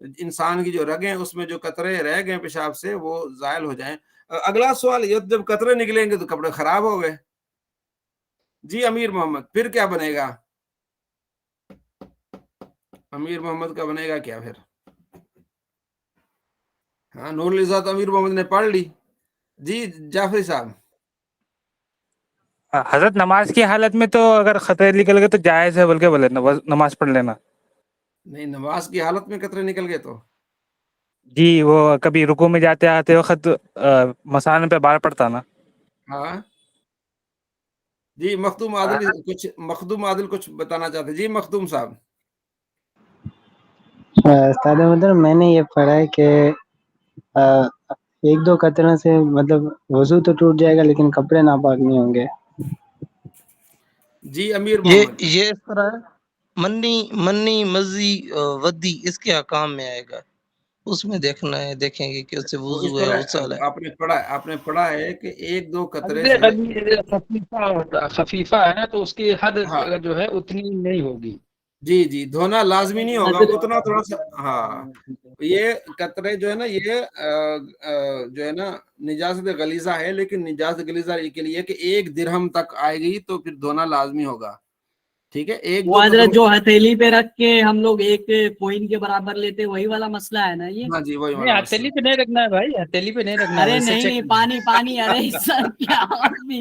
انسان کی جو رگیں اس میں جو قطرے رہ گئے پیشاب سے وہ زائل ہو جائیں. اگلا سوال یہ جب قطرے نکلیں گے تو کپڑے خراب ہو گئے. جی امیر محمد پھر کیا بنے گا؟ امیر محمد کا بنے گا کیا پھر؟ ہاں نور العزت امیر محمد نے پڑھ لی. جی جعفری صاحب. حضرت نماز کی حالت میں تو اگر خطرے نکل گئے تو جائز ہے بلکہ بولے نماز پڑھ لینا. نہیں نماز کی حالت میں قطرے نکل گئے تو جی وہ کبھی رکوع میں جاتے آتے وقت مثانے پہ بار پڑتا نا. ہاں جی مخدوم عادل کچھ بتانا چاہتے. جی مخدوم صاحب. استاد محترم میں نے یہ پڑھا ہے کہ ایک دو قطروں سے مطلب وضو تو ٹوٹ جائے گا لیکن کپڑے ناپاک نہیں ہوں گے. جی امیر محمد. یہ اس طرح ہے، منی مزی ودی اس کے احکام میں آئے گا، اس میں دیکھنا ہے، دیکھیں گے کہ اس سے وہ اس وضو ہے طرح غسل ہے. آپ نے پڑھا ہے کہ ایک دو قطرے سے خفیفہ ہے تو اس کی حد ہاں جو ہے اتنی نہیں ہوگی. جی دھونا لازمی نہیں ہوگا، اتنا تھوڑا سا. ہاں یہ قطرے جو ہے نا یہ جو ہے نا نجاست غلیظہ ہے، لیکن نجاست غلیظہ کے لیے کہ 1 درہم تک آئے گی تو پھر دھونا لازمی ہوگا. ٹھیک ہے ایک وہ دو حضرت قطروں. جو ہتھیلی پہ رکھ کے ہم لوگ ایک کوئن کے برابر لیتے وہی والا مسئلہ ہے نا یہ. ہاں جی وہی نہیں والا ہتھیلی مسئلہ. پہ نہیں رکھنا ہے بھائی، ہتھیلی پہ نہیں رکھنا ہے. ارے ویسے نہیں چیک نہیں پانی ارے سر کیا آدمی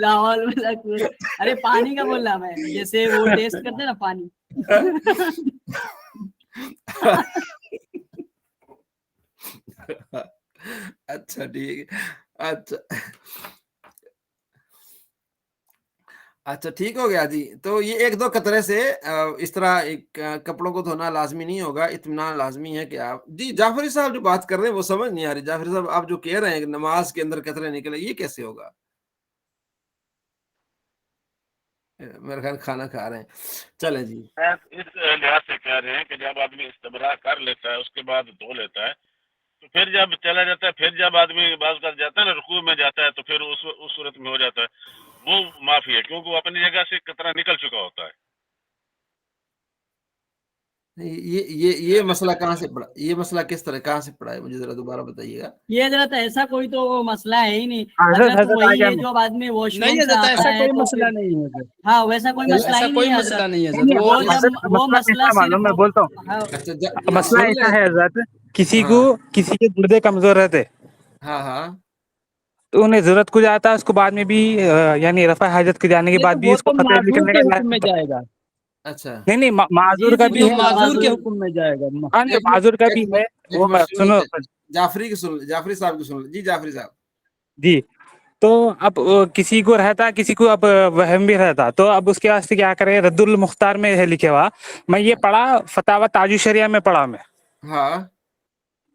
لاہور میں ارے پانی کا بول رہا میں، جیسے وہ ٹیسٹ کرتے نا پانی. اچھا ٹھیک ہے. اچھا ٹھیک ہو گیا جی. تو یہ 1 2 قطرے سے اس طرح کپڑوں کو دھونا لازمی نہیں ہوگا، اطمینان لازمی ہے کہ آپ. جی جعفری صاحب جو بات کر رہے ہیں وہ سمجھ نہیں آ رہی. جعفری صاحب آپ جو کہہ رہے ہیں کہ نماز کے اندر قطرے نکلے یہ کیسے ہوگا؟ میرے خیال کھانا کھا رہے ہیں. چلیں جی. اس لحاظ سے کہہ رہے ہیں کہ جب آدمی استبراء کر لیتا ہے اس کے بعد دھو لیتا ہے تو پھر جب چلا جاتا ہے، پھر جب آدمی بعض کر جاتا ہے نا رکوع میں جاتا ہے تو پھر اس صورت میں ہو جاتا ہے وہ معافی ہے، کیونکہ وہ اپنی جگہ سے قطرہ نکل چکا ہوتا ہے. یہ مسئلہ کہاں سے پڑا؟ یہ مسئلہ کس طرح کہاں سے پڑا ہے؟ مجھے ذرا دوبارہ بتائیے گا. یہ حضرت ایسا کوئی تو مسئلہ ہے ہی نہیں. حضرت حضرت وہی آ ہے جو آدمی واش نہیں روم سے حضرت ایسا آتا ہے کوئی تو مسئلہ نہیں ہے. ہاں ویسا کوئی مسئلہ ایسا ہی کوئی نہیں ہے مسئلہ حضرت. نہیں ہے حضرت. وہ حضرت جب وہ مسئلہ ایسا معلوم میں بولتا ہوں. اچھا مسئلہ سن ایسا لیں. ہے حضرت کسی ہاں کو کسی کے گردے کمزور رہتے ہاں ہاں تو انہیں ضرورت کو جاتا ہے اس کو بعد میں بھی یعنی رفع حاجت کے جانے کے یہ بعد تو بھی وہ اس کو تو خطرے معذور نکلنے کے کا حکم میں جائے گا. اچھا نہیں معذور جی کا جی بھی جو ہے. معذور کے حکم میں جائے گا. ہاں نہیں معذور کا بھی ہے وہ سنو. جعفری صاحب کی سن. جی جعفری صاحب. جی تو اب کسی کو رہتا کسی کو اب وہم بھی رہتا تو اب اس کے واسطے کیا کرے. رد المختار میں ہے لکھے ہوا. میں یہ پڑھا فتاوی تاج الشریعہ میں پڑھا میں. ہاں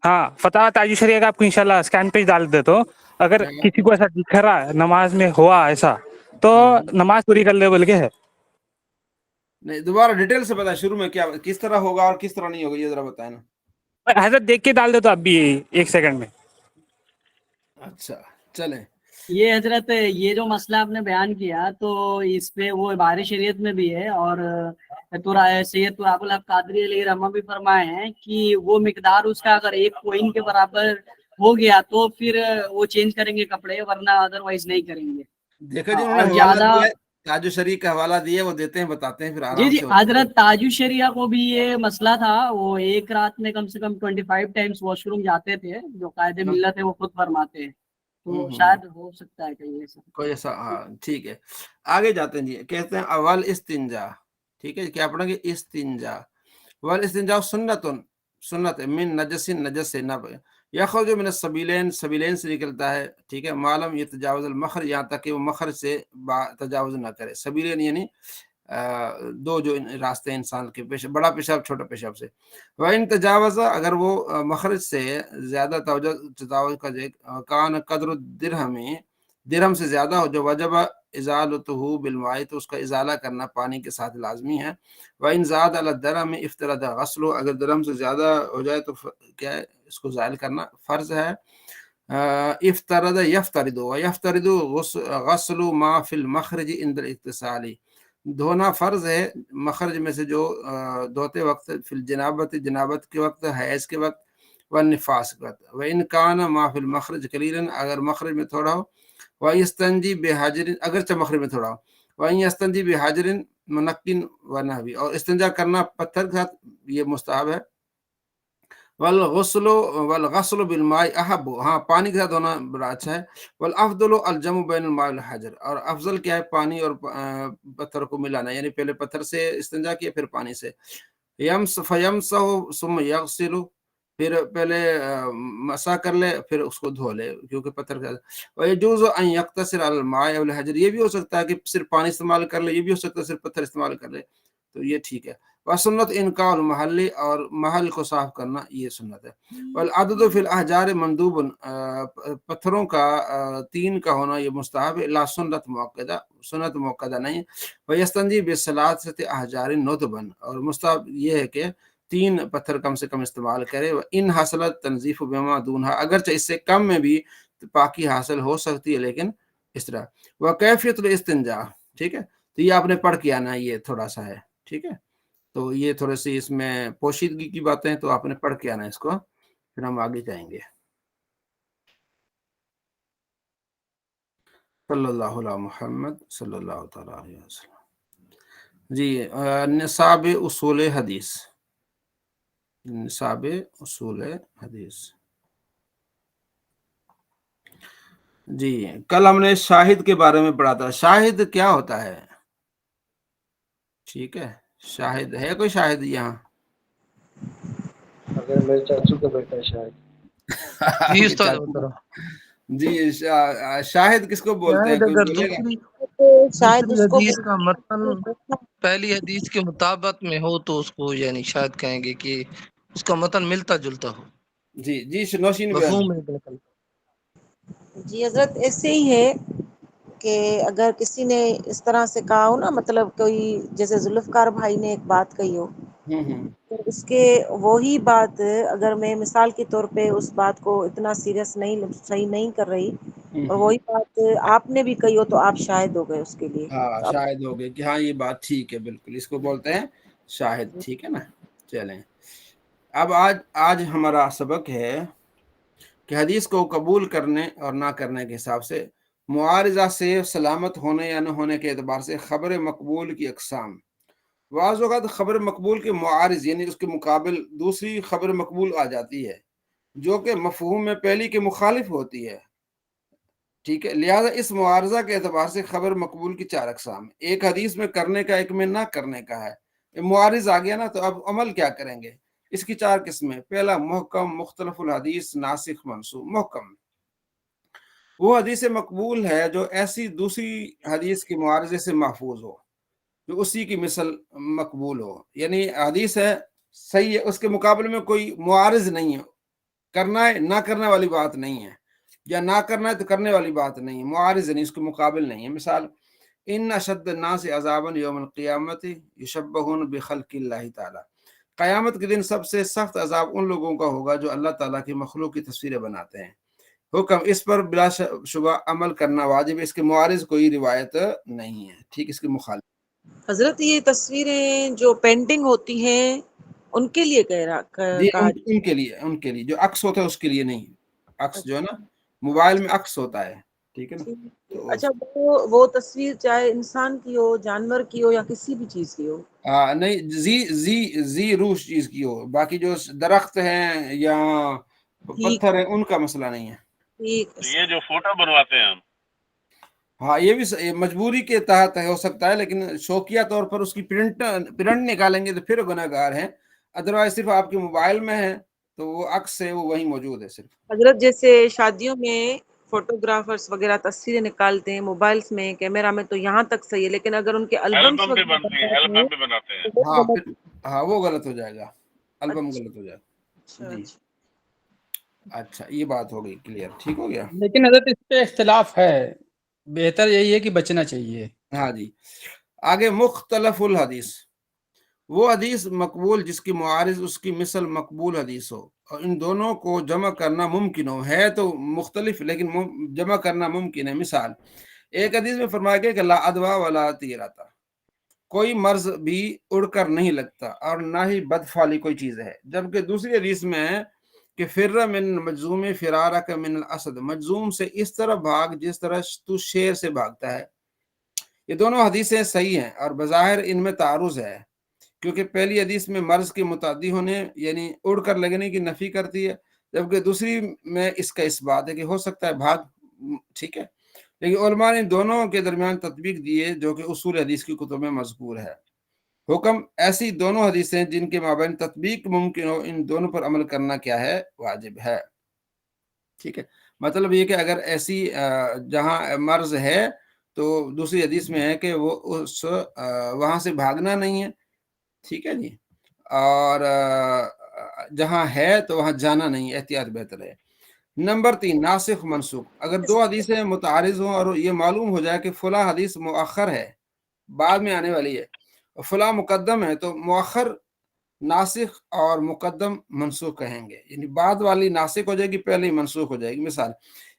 ہاں فتاوی تاج الشریعہ کا آپ کو انشاءاللہ اسکین پیج ڈال دیتا ہوں. اگر کسی کو ایسا دکھ رہا نماز میں ہوا ایسا تو نماز پوری کر لے بول کے ہے. نہیں دوبارہ ڈیٹیل سے بتائیں شروع میں کیا کس طرح ہوگا اور کس طرح نہیں ہوگا یہ ذرا بتائیں نا. حضرت دیکھ کے ڈال دے تو اب بھی 1 سیکنڈ میں. اچھا چلیں. یہ حضرت یہ جو مسئلہ آپ نے بیان کیا تو اس پہ وہ بارش شریعت میں بھی ہے اور سید تراب الحق قادری علیہ رحمہ بھی فرمائے ہیں کہ وہ مقدار اس کا اگر 1 کوئن کے برابر ہو گیا تو پھر وہ چینج کریں گے کپڑے ورنہ ادروائز نہیں کریں گے. دیکھا جی انہوں نے اور حوالہ زیادہ دیا ہے تاج الشریعہ کا حوالہ دیا وہ دیتے ہیں بتاتے ہیں پھر جی آرام جی سے. حضرت تاج الشریعہ کو بھی یہ مسئلہ تھا. وہ ایک رات میں کم سے کم 25 ٹائمز واش روم جاتے تھے. جو قائد ملت ہے وہ خود فرماتے ہیں تو شاید ہو سکتا ہے کہیں ایسا کوئی ایسا. ہاں ٹھیک ہے آگے جاتے ہیں. جی کہتے ہیں اول استنجا. ٹھیک ہے کیا پڑھیں گے؟ استنجا. ول استنجا سنت من نجس سے نہ یخرج من السبیلین سبیلین سے نکلتا ہے. ٹھیک ہے معلوم یہ تجاوز المخرج یہاں تک کہ وہ مخرج سے تجاوز نہ کرے. سبیلین یعنی 2 جو راستے ہیں انسان کے بڑا پیشاب چھوٹا پیشاب سے. وَإِن تجاوز اگر وہ مخرج سے زیادہ تجاوز کا کان قدر درہم سے زیادہ ہو جو وجب ازالتہ بالماء تو اس کا ازالہ کرنا پانی کے ساتھ لازمی ہے. وَإِن زاد علی الدرہم افترض غسل اگر درہم سے زیادہ ہو جائے تو کیا ہے اس کو زائل کرنا فرض ہے. افترض یفترض غسل ما فی المخرج عند الاغتسال دھونا فرض ہے مخرج میں سے جو دھوتے وقت فی الجنابت جنابت کے وقت، حیض کے وقت، والنفاس کے وقت. وَإِنْ كَانَ مَا فِي الْمَخْرَجِ قَلِيلًا اگر مخرج میں تھوڑا ہو، وَيَسْتَنْجِي بِحَجَرٍ اگرچہ مخرج میں تھوڑا ہو، وَإِنْ يَسْتَنْجِي بِحَجَرٍ مُنَقٍّ وَنَحْوِهِ اور استنجا کرنا پتھر کے ساتھ یہ مستحب ہے. والغسل بالماء احب، ہاں پانی کے ساتھ دھونا بڑا اچھا ہے. والافضل الجمع بین الماء والحجر، اور افضل کیا ہے پانی اور پتھر کو ملانا، یعنی پہلے پتھر سے استنجا کیا پھر پانی سے. فیمسح ثم یغسل، پھر پہلے مسح کر لے پھر اس کو دھو لے کیونکہ پتھر کا. ویجوز ان یقتصر علی الماء والحجر، یہ بھی ہو سکتا ہے کہ صرف پانی استعمال کر لے، یہ بھی ہو سکتا ہے صرف پتھر استعمال کر لے، تو یہ ٹھیک ہے. وسنت انقاء المحل، اور محل کو صاف کرنا یہ سنت ہے. والعدد فی الاحجار مندوب، پتھروں کا 3 کا ہونا یہ مستحب ہے. لا سنت موقدہ، سنت موقدہ نہیں. ویستنجی بثلاثۃ احجار ندبا، اور مستحب یہ ہے کہ 3 پتھر کم سے کم استعمال کرے. ان حاصلت تنظیف بما دونها، اگرچہ اس سے کم میں بھی پاکی حاصل ہو سکتی ہے لیکن اس طرح. وکیفیت الاستنجاء، ٹھیک ہے، تو یہ آپ نے پڑھ کے آنا ہے، یہ تھوڑا سا ہے، ٹھیک ہے، تو یہ تھوڑے سی اس میں پوشیدگی کی باتیں تو آپ نے پڑھ کے آنا ہے اس کو، پھر ہم آگے جائیں گے. صلی اللہ علیہ محمد صلی اللہ تعالیٰ علیہ وسلم. جی نصاب اصول حدیث، نصاب اصول حدیث. جی کل ہم نے شاہد کے بارے میں پڑھا تھا. شاہد کیا ہوتا ہے؟ ٹھیک ہے، شاہد ہے کوئی شاہد یہاں؟ اگر میرے چاچو کا بیٹا ہے شاید. جی استاد محترم. جی شاہد کس کو بولتے ہیں، شاید کوئی اگر بولے گا؟ شاید دوسری اس کو حدیث کا متن پہلی حدیث کے مطابق میں ہو تو اس کو یعنی شاید کہیں گے کہ اس کا متن ملتا جلتا ہو. جی جی نوشین بیان. مفہوم ہے. جی حضرت ایسے ہی ہے کہ اگر کسی نے اس طرح سے کہا ہو نا، مطلب کوئی جیسے ذوالفقار بھائی نے ایک بات کہی ہو، تو اس کے وہی بات اگر میں مثال کے طور پہ اس بات کو اتنا سیریس نہیں صحیح نہیں کر رہی، اور وہی بات آپ نے بھی کہی ہو تو آپ شاہد ہو گئے اس کے لیے. ہاں شاہد ہو گئے کہ ہاں یہ بات ٹھیک ہے، بالکل اس کو بولتے ہیں شاہد، ٹھیک ہے نا. چلیں اب آج ہمارا سبق ہے کہ حدیث کو قبول کرنے اور نہ کرنے کے حساب سے معارضہ سے سلامت ہونے یا نہ ہونے کے اعتبار سے خبر مقبول کی اقسام. بعض اوقات خبر مقبول کے معارض یعنی اس کے مقابل دوسری خبر مقبول آ جاتی ہے جو کہ مفہوم میں پہلی کے مخالف ہوتی ہے، ٹھیک ہے. لہذا اس معارضہ کے اعتبار سے خبر مقبول کی 4 اقسام، ایک حدیث میں کرنے کا، ایک میں نہ کرنے کا ہے. معارض آ گیا نا تو اب عمل کیا کریں گے؟ اس کی 4 قسمیں. پہلا محکم، مختلف الحدیث، ناسخ منسوخ. محکم وہ حدیث مقبول ہے جو ایسی دوسری حدیث کے معارضے سے محفوظ ہو، جو اسی کی مثل مقبول ہو، یعنی حدیث ہے صحیح ہے، اس کے مقابلے میں کوئی معارض نہیں ہے، کرنا ہے نہ کرنے والی بات نہیں ہے، یا نہ کرنا ہے تو کرنے والی بات نہیں ہے، معارض نہیں، اس کے مقابل نہیں ہے. مثال ان اشد الناس عذابا یوم القیامت یشبہون بخلق اللہ تعالی، قیامت کے دن سب سے سخت عذاب ان لوگوں کا ہوگا جو اللہ تعالیٰ کی مخلوق کی تصویریں بناتے ہیں. حکم اس پر بلا شبہ عمل کرنا واجب ہے، اس کے معارض کوئی روایت نہیں ہے، ٹھیک، اس کے مخالف. حضرت یہ تصویریں جو پینٹنگ ہوتی ہیں ان کے لیے جی کہا ان کے لیے جو عکس ہوتا ہے اس کے لیے نہیں. عکس جو ہے نا موبائل میں عکس ہوتا ہے، ٹھیک ہے نا. تو اچھا وہ تصویر چاہے انسان کی ہو، جانور کی ہو، یا کسی بھی چیز کی ہو؟ نہیں زی روح چیز کی ہو، باقی جو درخت ہیں یا پتھر ہیں ان کا مسئلہ نہیں ہے. ٹھیک تو یہ جو فوٹو بنواتے ہیں ہم، ہاں یہ بھی مجبوری کے تحت ہو سکتا ہے، لیکن شوقیہ طور پر اس کی پرنٹ نکالیں گے تو پھر گناہ گار ہیں. ادروائز صرف آپ کے موبائل میں ہے تو وہ عکس ہے وہ وہیں موجود ہے صرف. حضرت جیسے شادیوں میں فوٹوگرافرز وغیرہ تصویریں نکالتے ہیں موبائلز میں، کیمرہ میں، تو یہاں تک صحیح ہے، لیکن اگر ان کے البمس البم بھی بنتی ہیں، البم بھی بناتے ہیں. ہاں وہ غلط ہو جائے گا، البم غلط ہو جائے گا. جی اچھا یہ بات ہو گئی کلیئر، ٹھیک ہو گیا. لیکن حضرت اس پہ اختلاف ہے، بہتر یہی ہے کہ بچنا چاہیے. ہاں جی آگے مختلف الحدیث، وہ حدیث مقبول جس کی معارض اس کی مثل مقبول حدیث ہو اور ان دونوں کو جمع کرنا ممکن ہو. ہے تو مختلف لیکن جمع کرنا ممکن ہے. مثال ایک حدیث میں فرمایا گیا کہ لا ادوا ولا تیراتا، کوئی مرض بھی اڑ کر نہیں لگتا اور نہ ہی بدفعلی کوئی چیز ہے. جبکہ دوسری حدیث میں ہے کہ فر من مجزوم فرارک من الاسد، مجزوم سے اس طرح بھاگ جس طرح تو شیر سے بھاگتا ہے. یہ دونوں حدیثیں صحیح ہیں اور بظاہر ان میں تعارض ہے، کیونکہ پہلی حدیث میں مرض کے متعدی ہونے یعنی اڑ کر لگنے کی نفی کرتی ہے، جبکہ دوسری میں اس کا اس بات ہے کہ ہو سکتا ہے بھاگ. ٹھیک ہے، لیکن علماء نے دونوں کے درمیان تطبیق دیے جو کہ اصول حدیث کی کتب میں مذکور ہے. حکم ایسی دونوں حدیثیں جن کے مابین تطبیق ممکن ہو، ان دونوں پر عمل کرنا کیا ہے؟ واجب ہے. ٹھیک ہے، مطلب یہ کہ اگر ایسی جہاں مرض ہے تو دوسری حدیث میں ہے کہ وہ اس وہاں سے بھاگنا نہیں ہے. ٹھیک ہے جی، اور جہاں ہے تو وہاں جانا نہیں، احتیاط بہتر ہے. نمبر 3، ناسخ منسوخ. اگر دو حدیثیں متعارض ہوں اور یہ معلوم ہو جائے کہ فلاں حدیث مؤخر ہے، بعد میں آنے والی ہے، اور فلاں مقدم ہے، تو مؤخر ناسخ اور مقدم منسوخ کہیں گے. یعنی بعد والی ناسخ ہو جائے گی، پہلے ہی منسوخ ہو جائے گی. مثال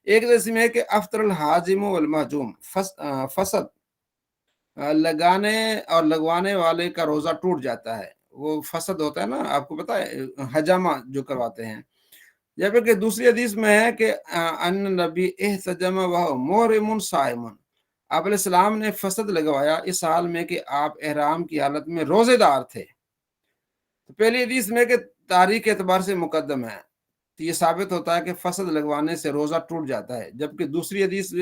ایک جیسی میں ہے کہ افطر الحاجم والمحجوم، فسد لگانے اور لگوانے والے کا روزہ ٹوٹ جاتا ہے. وہ فسد ہوتا ہے نا، آپ کو پتا ہے، حجامہ جو کرواتے ہیں. جبکہ دوسری حدیث میں ہے کہ ان نبی احتجم وهو محرم صائم، آپ علیہ السلام نے فسد لگوایا اس حال میں کہ آپ احرام کی حالت میں روزے دار تھے. تو پہلی حدیث میں کہ تاریخ کے اعتبار سے مقدم ہے، تو یہ ثابت ہوتا ہے کہ فسد لگوانے سے روزہ ٹوٹ جاتا ہے. جبکہ دوسری حدیث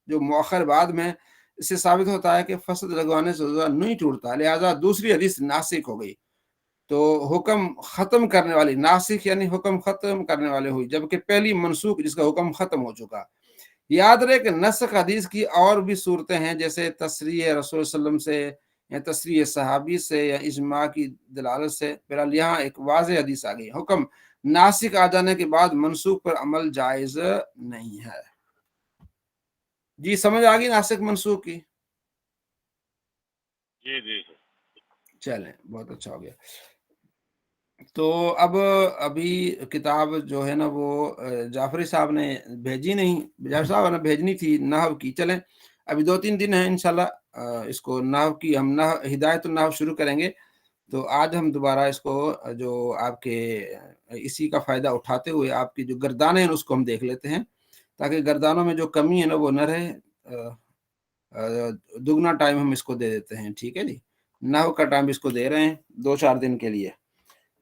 جو مؤخر بعد میں، اس سے ثابت ہوتا ہے کہ فسد لگوانے سے روزہ نہیں ٹوٹتا، لہذا دوسری حدیث ناسخ ہو گئی. تو حکم ختم کرنے والی، ناسخ یعنی حکم ختم کرنے والے ہوئی، جبکہ پہلی منسوخ جس کا حکم ختم ہو چکا. یاد رہے کہ نسخ حدیث کی اور بھی صورتیں ہیں، جیسے تصریح رسول صلی اللہ علیہ وسلم سے یا تصریح صحابی سے یا اجماع کی دلالت سے. بہرحال یہاں ایک واضح حدیث آ گئی، حکم ناسخ آ جانے کے بعد منسوخ پر عمل جائز نہیں ہے. جی سمجھ آ گئی ناسخ منسوخ کی؟ جی جی چلیں، بہت اچھا ہو گیا. تو اب ابھی کتاب جو ہے نا وہ جعفری صاحب نے بھیجی نہیں، جعفر صاحب نے بھیجنی تھی نحو کی. چلیں ابھی 2-3 دن ہیں انشاءاللہ اس کو نحو کی ہم ہدایت النحو شروع کریں گے. تو آج ہم دوبارہ اس کو جو آپ کے اسی کا فائدہ اٹھاتے ہوئے آپ کی جو گردانیں ہیں اس کو ہم دیکھ لیتے ہیں، تاکہ گردانوں میں جو کمی ہے نا وہ نہ رہے. دگنا ٹائم ہم اس کو دے دیتے ہیں. ٹھیک ہے جی، نحو کا ٹائم اس کو دے رہے ہیں 2-4 دن کے لیے.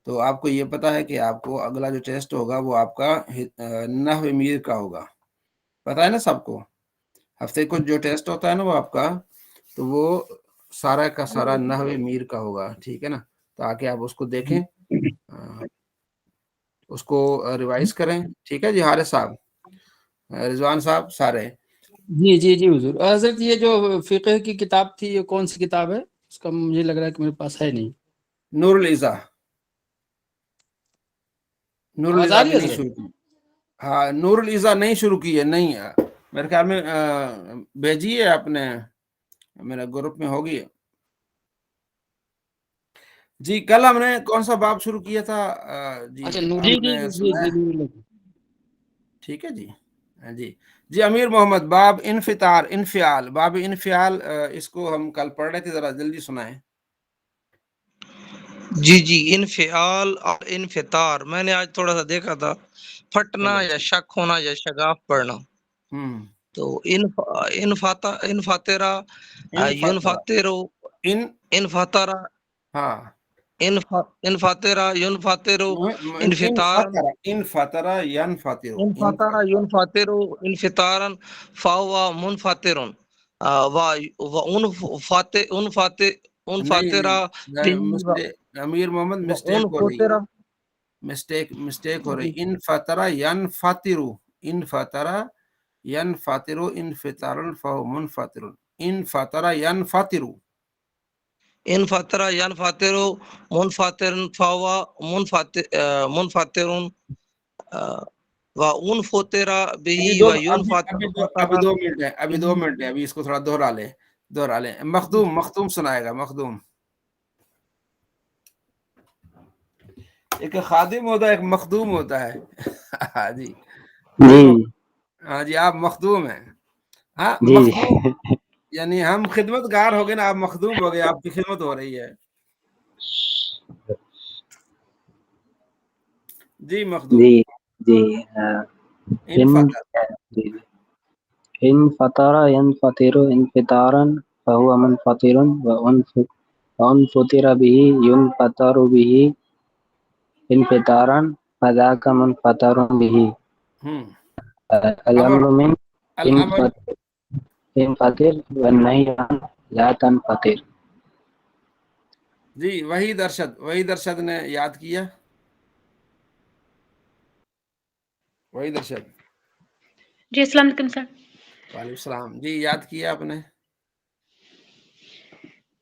تو آپ کو یہ پتا ہے کہ آپ کو اگلا جو ٹیسٹ ہوگا وہ آپ کا نحو میر کا ہوگا، پتا ہے نا سب کو. ہفتے کو جو ٹیسٹ ہوتا ہے نا وہ آپ کا، تو وہ سارا کا سارا نحو میر کا ہوگا. ٹھیک ہے نا، تاکہ آپ اس کو دیکھیں، اس کو ریوائز کریں. ٹھیک ہے جی، حارث صاحب، رضوان صاحب، سارے. جی جی جی حضور. حضرت یہ جو فقہ کی کتاب تھی، یہ کون سی کتاب ہے؟ اس کا مجھے لگ رہا ہے کہ میرے پاس ہے نہیں. نور العزا، نور آواز آ العزا رہی بھی ہے نہیں حضرت؟ شروع کی. ہاں، نور العزا نہیں شروع کی ہے، نہیں ہے میرے خیال میں. بھیجی ہے آپ نے میرا گروپ میں، ہوگی. جی کل ہم نے کون سا باب شروع کیا تھا؟ جی اچھا، ہم جی نے جی سنا ہے. جی. ٹھیک ہے جی. جی جی امیر محمد، باب انفطار، انفعال، باب انفعال، اس کو ہم کل پڑھ رہے تھے، ذرا جلدی سنائیں. جی جی، انفعال اور انفطار میں نے آج تھوڑا سا دیکھا تھا، پھٹنا یا شک ہونا یا شگاف پڑنا. تو انفاترا ینفاترو، انفاترا، ہاں، انفاترا ینفاترو، انفطارا، انفطرا ینفطرو، انفاترا ینفاترو انفطارا فاوا منفطرن و انفاترا امیر محمد مسٹیک ہو رہی. انفطرا ینفطرو، انفطرا ینفطرو انفطارا فهو منفطر. انفطرا ینفطرو، انفاترا ینفاترو منفاترن فاوا منفاترن و انفطرا بہی و ابھی 2 منٹ ہے، ابھی 2 منٹ ہے، ابھی اس کو تھوڑا دہرا لیں. مخدوم سنائے گا. مخدوم ایک خادم ہوتا ہے، ایک مخدوم ہوتا ہے. ہاں جی جی ہاں جی، آپ مخدوم ہیں. ہاں جی مخدوم یعنی ہم خدمت گار ہو گئے نا, آپ مخدوم ہو گئے, آپ کی خدمت ہو رہی ہے. جی مخدوم. جی جی ان فطر. جی ان فطر ينفطر انفطارا فهو منفطر وان فطر به ينفطر به انفطارا فذاك منفطر به. الامر من الامر. انفطر والنهي عن لا تنفطر. جی وحید ارشد نے یاد کیا. وحید ارشد. جی السلام علیکم سر. وعلیکم السلام. جی یاد کیا آپ نے؟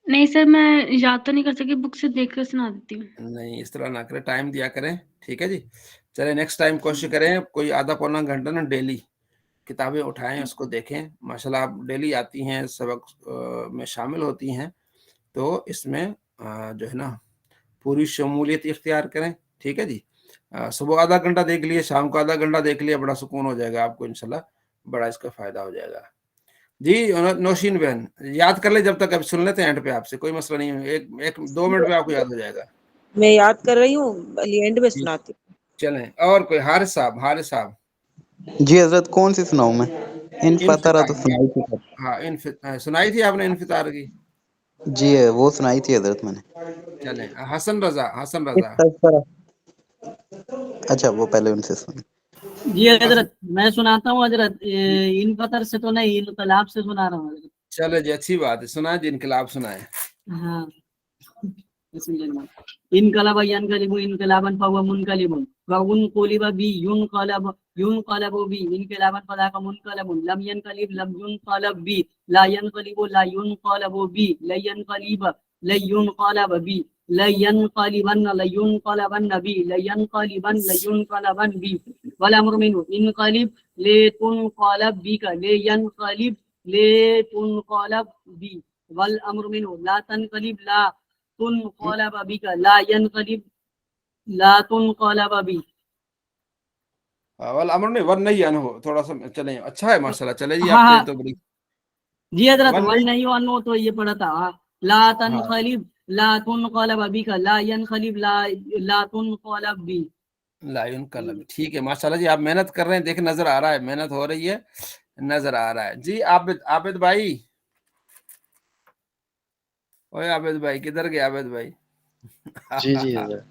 نہیں سر, میں یاد تو نہیں کر سکی, بک سے دیکھ کر سنا دیتی ہوں. نہیں اس طرح نہ کریں, ٹائم دیا کریں, ٹھیک ہے جی. چلے نیکسٹ ٹائم کوشش کریں کوئی آدھا پونا گھنٹہ نا ڈیلی کتابیں اٹھائیں, اس کو دیکھیں. ماشاءاللہ آپ ڈیلی آتی ہیں, سبق میں شامل ہوتی ہیں, تو اس میں جو ہے نا پوری شمولیت اختیار کریں, ٹھیک ہے جی. صبح آدھا گھنٹہ دیکھ لیے, شام کو آدھا گھنٹہ دیکھ لیے, بڑا سکون ہو جائے گا آپ کو انشاءاللہ, بڑا اس کا فائدہ ہو جائے گا. جی نوشین بہن یاد کر لیں, جب تک اب سن لیتے ہیں اینڈ پہ, آپ سے کوئی مسئلہ نہیں ہے, ایک 2 منٹ میں آپ کو یاد ہو جائے گا. میں یاد کر رہی ہوں, اینڈ میں سناتی ہوں. چلیں اور کوئی. حارث صاحب. جی حضرت کون سی سناؤں میں؟ ان فطرہ تو سنائی تھی. ہاں سنائی تھی آپ نے انفطار کی. جی وہ سنائی تھی حضرت میں نے. چلیں حسن رضا. اچھا وہ پہلے ان سے سنی. جی حضرت میں سناتا ہوں حضرت. ان فطر سے تو نہیں, انقلاب سے سنا رہا ہوں حضرت. چلے جی اچھی بات ہے, سنائیں جی, انقلاب سنائیں. ہاں انقلب ینقلب انقلابا فهو منقلب وانقلب بی ينقلب بی انقلابا فذاك منقلب لم ينقلب لم ينقلب بی لا ينقلب لا ينقلب بی لا ينقلب لا ينقلب بی لا ينقلبن لا ينقلبن بی لا ينقلبن لا ينقلبن بی والامر منه انقلب لتنقلب بک لينقلب لتنقلب بی والامر منه لا تنقلب لا تنقلب بک لا ينقلب لا تنقلب بی. والامر نہیں ورنہی عنہ, تھوڑا سا چلیں, اچھا ہے ماشاءاللہ. چلے جی ہاں آپ ہاں سے تو بڑی. جی حضرت ون ون نہیں ون تو یہ پڑھا تھا, لا ہاں تنقلب لا تنقلب بک لا ينقلب لا تنقلب بی. لا ينقلب. ٹھیک ہے ماشاءاللہ جی, آپ محنت کر رہے ہیں, دیکھ نظر آ رہا ہے, محنت ہو رہی ہے, نظر آ رہا ہے. جی عابد بھائی. اوے عابد بھائی کدھر گئے عابد بھائی؟ جی جی حضرت.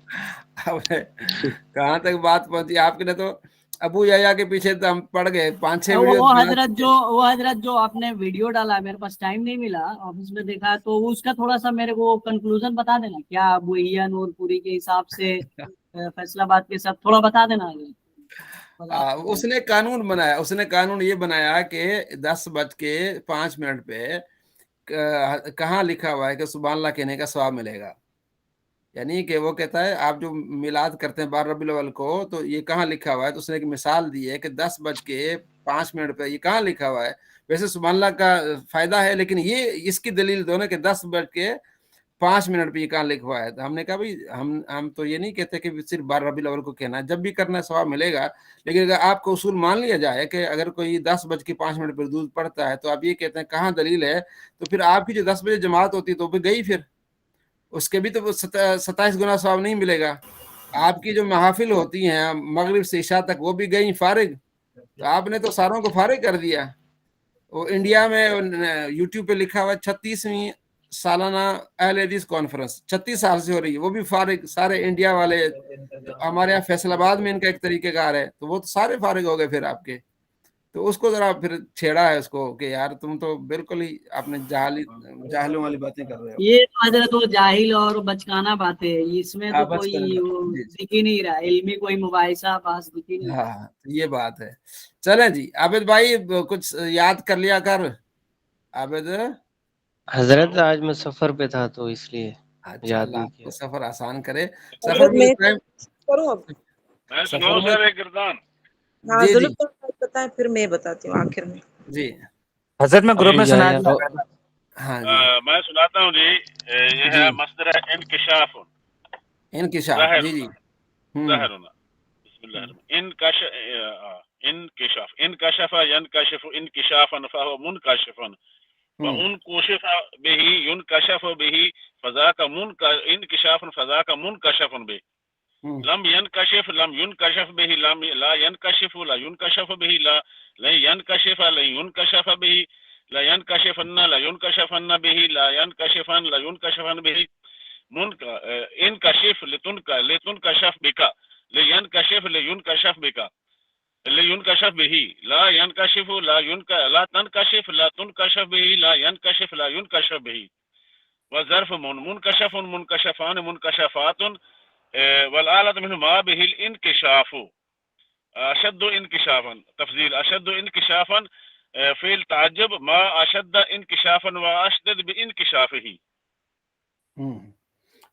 کہاں تک بات پہنچی آپ کے نے؟ تو ابو یحییٰ کے پیچھے تو ہم پڑ گئے, 5-6 ویڈیو بنا چکے. وہ حضرت جو آپ نے ویڈیو ڈالا, میرے پاس ٹائم نہیں ملا, آفس میں دیکھا, تو اس کا تھوڑا سا میرے کو کنکلوژن بتا دینا, کیا ابو یحییٰ نور پوری کے حساب سے فیصلہ باد کے ساتھ تھوڑا بتا دینا. اس نے قانون بنایا, اس نے قانون یہ بنایا کہ 10:05 پہ کہاں لکھا ہوا ہے کہ سبحان اللہ کہنے کا ثواب ملے گا. یعنی کہ وہ کہتا ہے آپ جو میلاد کرتے ہیں 12 ربیع الاول کو, تو یہ کہاں لکھا ہوا ہے؟ تو اس نے ایک مثال دی ہے کہ 10:05 پہ یہ کہاں لکھا ہوا ہے. ویسے سبحان اللہ کا فائدہ ہے, لیکن یہ اس کی دلیل دو نا کہ 10:05 پہ یہ کہاں لکھا ہوا ہے. تو ہم نے کہا بھائی ہم تو یہ نہیں کہتے کہ صرف 12 ربیع الاول کو کہنا ہے, جب بھی کرنا ثواب ملے گا. لیکن اگر آپ کو اصول مان لیا جائے کہ اگر کوئی 10:05 پہ دودھ پڑتا ہے, تو آپ یہ کہتے ہیں کہاں دلیل ہے, تو پھر آپ کی جو 10 بجے جماعت ہوتی ہے تو وہ گئی, پھر اس کے بھی تو 27 گنا ثواب نہیں ملے گا. آپ کی جو محافل ہوتی ہیں مغرب سے عشاء تک, وہ بھی گئی فارغ. تو آپ نے تو ساروں کو فارغ کر دیا. وہ انڈیا میں یوٹیوب پہ لکھا ہوا 36ویں سالانہ اہل حدیث کانفرنس 36 سال سے ہو رہی ہے, وہ بھی فارغ, سارے انڈیا والے. ہمارے یہاں فیصل آباد میں ان کا ایک طریقہ کار ہے, تو وہ تو سارے فارغ ہو گئے پھر آپ کے. تو اس کو ذرا پھر چھیڑا ہے اس کو کہ یار تم تو بالکل ہی اپنے جاہلوں والی باتیں کر رہے ہو. یہ حضرت وہ جاہل اور بچکانا باتیں, اس میں تو بچ کوئی کر جی دکھ ہی نہیں رہا, علمی کوئی مباحثہ پاس دکھ ہی نہیں. ہاں یہ بات ہے. چلیں جی عابد بھائی کچھ یاد کر لیا کر. عابد حضرت آج میں سفر پہ تھا تو اس لیے اچھا, یاد اللہ نہیں آپ کیا. کو سفر آسان کرے. سفر حضرت میں میں اس ٹائم کروں اب. میں سفر سناؤں میں سر ایک گردان. ہاں جی جی ضرور بتائیں, پھر میں بتاتی ہوں آخر میں. جی حضرت میں گروپ ابو میں سنا یحییٰ دیا. ہاں جی میں سناتا ہوں جی. یہ جی ہے مصدر انکشاف. انکشاف. جی جی ظاہرنا بسم اللہ الرحمن انکشاف انکشف ینکشف انکشافا فهو منکشف وانكشف به ينكشف به فذاك انكشاف فذاك منكشف به لم ينكشف لم ينكشف به لم لا ينكشف لا ينكشف به لا ينكشف لا ينكشف به لا ينكشفن لا ينكشفن به لا ينكشفن لا ينكشفن به انكشف لتنكشف بك لينكشف لينكشف بك لينكشف به لا ينكشف لا تنكشف لا تنكشف به لا ينكشف لا ينكشف به وظرف منكشف منكشفان منكشفات والآلة منه ما به الانكشاف أشد انكشافا تفضيل أشد انكشافا فعل تعجب ما أشد انكشافا وأشدد بانكشافه.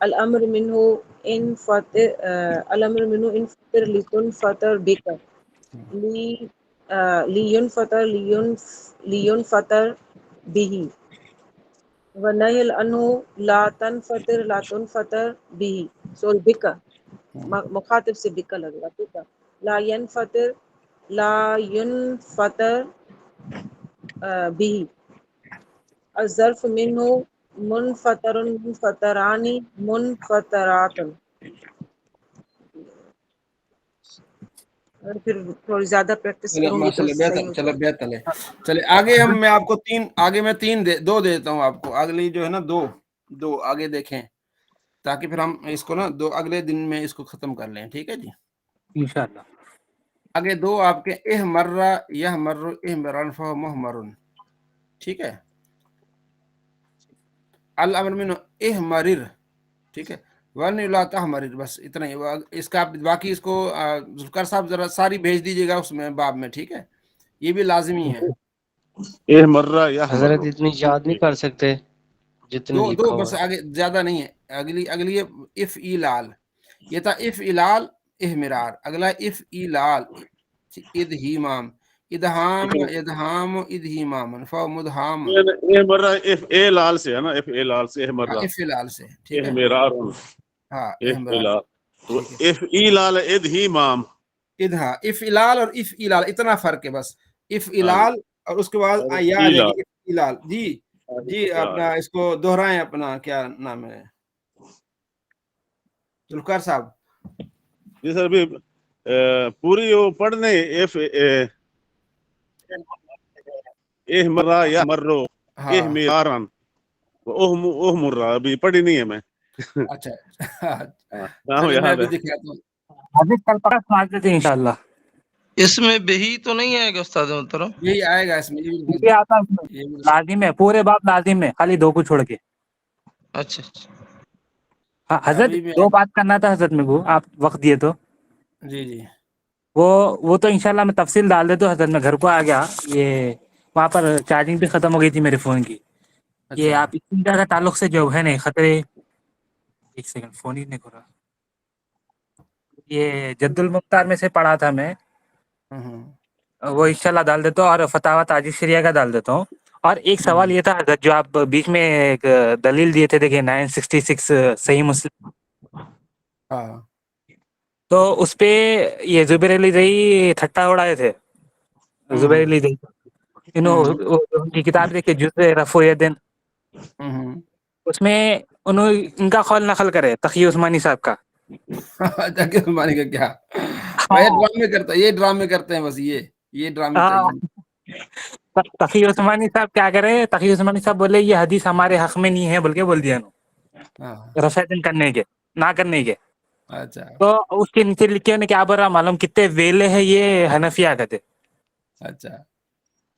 الأمر منه إن فطر لتنفطر بك لينفطر به ونهي عنه لا تنفطر به سو بك مخاطب سے بك لگ رہا بك لا ينفطر به الظرف منه منفطر منفطرانی منفطرات. پھر تھوڑی زیادہ پریکٹس کروں گی تو صحیح ہو چلے بہتر ہے. چلے آگے میں آپ کو دو دیتا ہوں آپ کو. اگلی جو ہے نا دو آگے دیکھیں تاکہ پھر ہم اس کو نا اگلے دن میں اس کو ختم کر لیں. ٹھیک ہے جی, انشاءاللہ. آگے دو آپ کے احمر یحمر احمران فمحمرن. ٹھیک ہے, الامر من احمرر. ٹھیک ہے, ون لا تحمرر, بس اتنا ہی. اس کا باقی اس کو ذوالفقار صاحب ذرا ساری بھیج دیجیے گا اس میں باب میں. ٹھیک ہے, یہ بھی لازمی ہے. حضرت اتنی یاد نہیں کر سکتے جتنے دو لکھا بس, ہوا ہے. آگے زیادہ نہیں ہے. اگلی افعلال, یہ تھا افعلال احمرار. اگلا افعلال ادہیمام ادہام ادہیمام فمدہام احمرہ افعلال سے ہے نا, افعلال سے احمرہ افعلال سے. ٹھیک ہے, احمرار. ہاں احمرار. افعلال ادہیمام افعلال اور افعلال اتنا فرق ہے بس. افعلال اور اس کے بعد یا آ جائے گی افعلال. جی اپنا اس کو دہرائیں, اپنا کیا نام ہے ذوالفقار صاحب؟ جی سر, ابھی پوری وہ پڑھنے احمرہ یا مرو احمرارن احمرہ ابھی پڑھی نہیں ہے میں. اچھا نام میں یاد ابھی ہے. دکھاتا ہوں. کل پکا سنا دیتے ہیں انشاءاللہ. اس میں بہی تو نہیں آئے گا استاد محترم؟ یہی آئے گا اس میں, یہ آتا ہے لازم ہے, پورے باب لازم ہے, خالی دو کو چھوڑ کے. اچھا ہاں حضرت, دو بات کرنا تھا حضرت میں کو, آپ وقت دیے تو. جی وہ تو انشاءاللہ میں تفصیل ڈال دیتا ہوں حضرت. میں گھر کو آ گیا, یہ وہاں پر چارجنگ بھی ختم ہو گئی تھی میرے فون کی. یہ آپ اس کا تعلق سے جو ہے نا خطرے, ایک سیکنڈ فون ہی نہیں کھو رہا. یہ جد المختار میں سے پڑھا تھا میں, وہ انشاءاللہ ڈال دیتا ہوں, اور فتاوی تاج الشریعہ کا ڈال دیتا ہوں. اور ایک سوال یہ تھا حضرت, جو آپ بیچ میں ایک دلیل دیے تھے, دیکھیں 966 صحیح مسلم, تو اس پہ یہ زبیر علی رئی ٹھٹا اڑائے تھے. زبیر علی رئی ان کی کتاب دیکھے جزء رفع یدین, اس میں ان کا قول نقل کرے تقی عثمانی صاحب کا. تقی عثمانی کا کیا یہ ڈرامے کرتے ہیں بس, یہ ڈرامے چاہیے. تقی عثمانی صاحب کیا کرے, تقی عثمانی صاحب بولے یہ حدیث ہمارے حق میں نہیں ہے, بلکہ بول دیا رفع یدین کرنے کے نہ کرنے کے. اچھا, تو اس کے نیچے لکھے نے کیا بول رہا معلوم کتنے ویلے ہیں یہ حنفیہ کہتے. اچھا,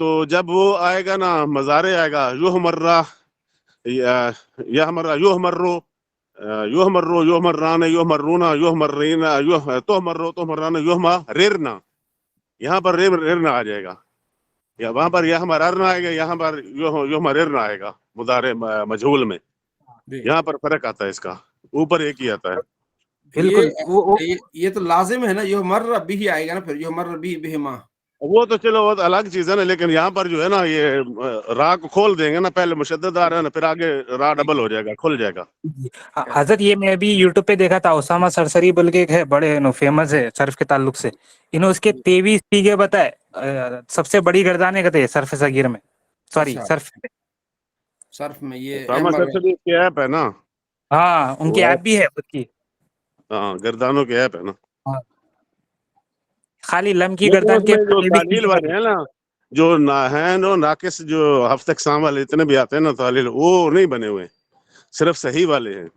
تو جب وہ آئے گا نا مزارے آئے گا یوہ مرہ یہ مرہ یوہ مرو یوہ مرو یوہ مرانہ یوہ مرونا یوہ مرینہ یوہ تو مرو تو مرانہ یوہ مریرنا، یہاں پر ریرنا آ جائے گا، یا وہاں پر یہ مرارنا آئے گا، یہاں پر یوہ مریرنا آئے گا مضارع مجہول میں. یہاں پر فرق آتا ہے اس کا، اوپر ایک ہی آتا ہے. بالکل یہ تو لازم ہے نا، یہ مر بھی آئے گا نا، پھر یہ مر بھی بہما. وہ تو چلو وہ الگ چیز ہے نا، لیکن یہاں پر جو ہے نا یہ را کو کھول دیں گے نا، پہلے مشدد آ رہا ہے نا، پھر آگے را ڈبل ہو جائے گا، کھل جائے گا. حضرت یہ میں بھی یوٹیوب پہ دیکھا تھا، اسامہ سرسری بول کے ایک ہے، بڑے فیمس ہے صرف کے تعلق سے، انہوں اس کے 23 سیغے بتائے. سب سے بڑی گردانے کہتے ہیں صرف صغیر میں، سوری صرف میں یہ اسامہ سرسری کی ایپ ہے نا. ہاں ان کی ایپ بھی ہے خود کی. ہاں گردانوں کی ایپ ہے نا. خالی لم کی گردان کے جو تعلیل والے ہیں نا، جو ناہین و ناقص جو ہفت اقسام والے اتنے بھی آتے ہیں نا تعلیل، وہ نہیں بنے ہوئے، صرف صحیح والے ہیں.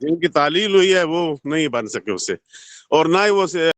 جن کی تعلیل ہوئی ہے وہ نہیں بن سکے اس سے، اور نہ ہی وہ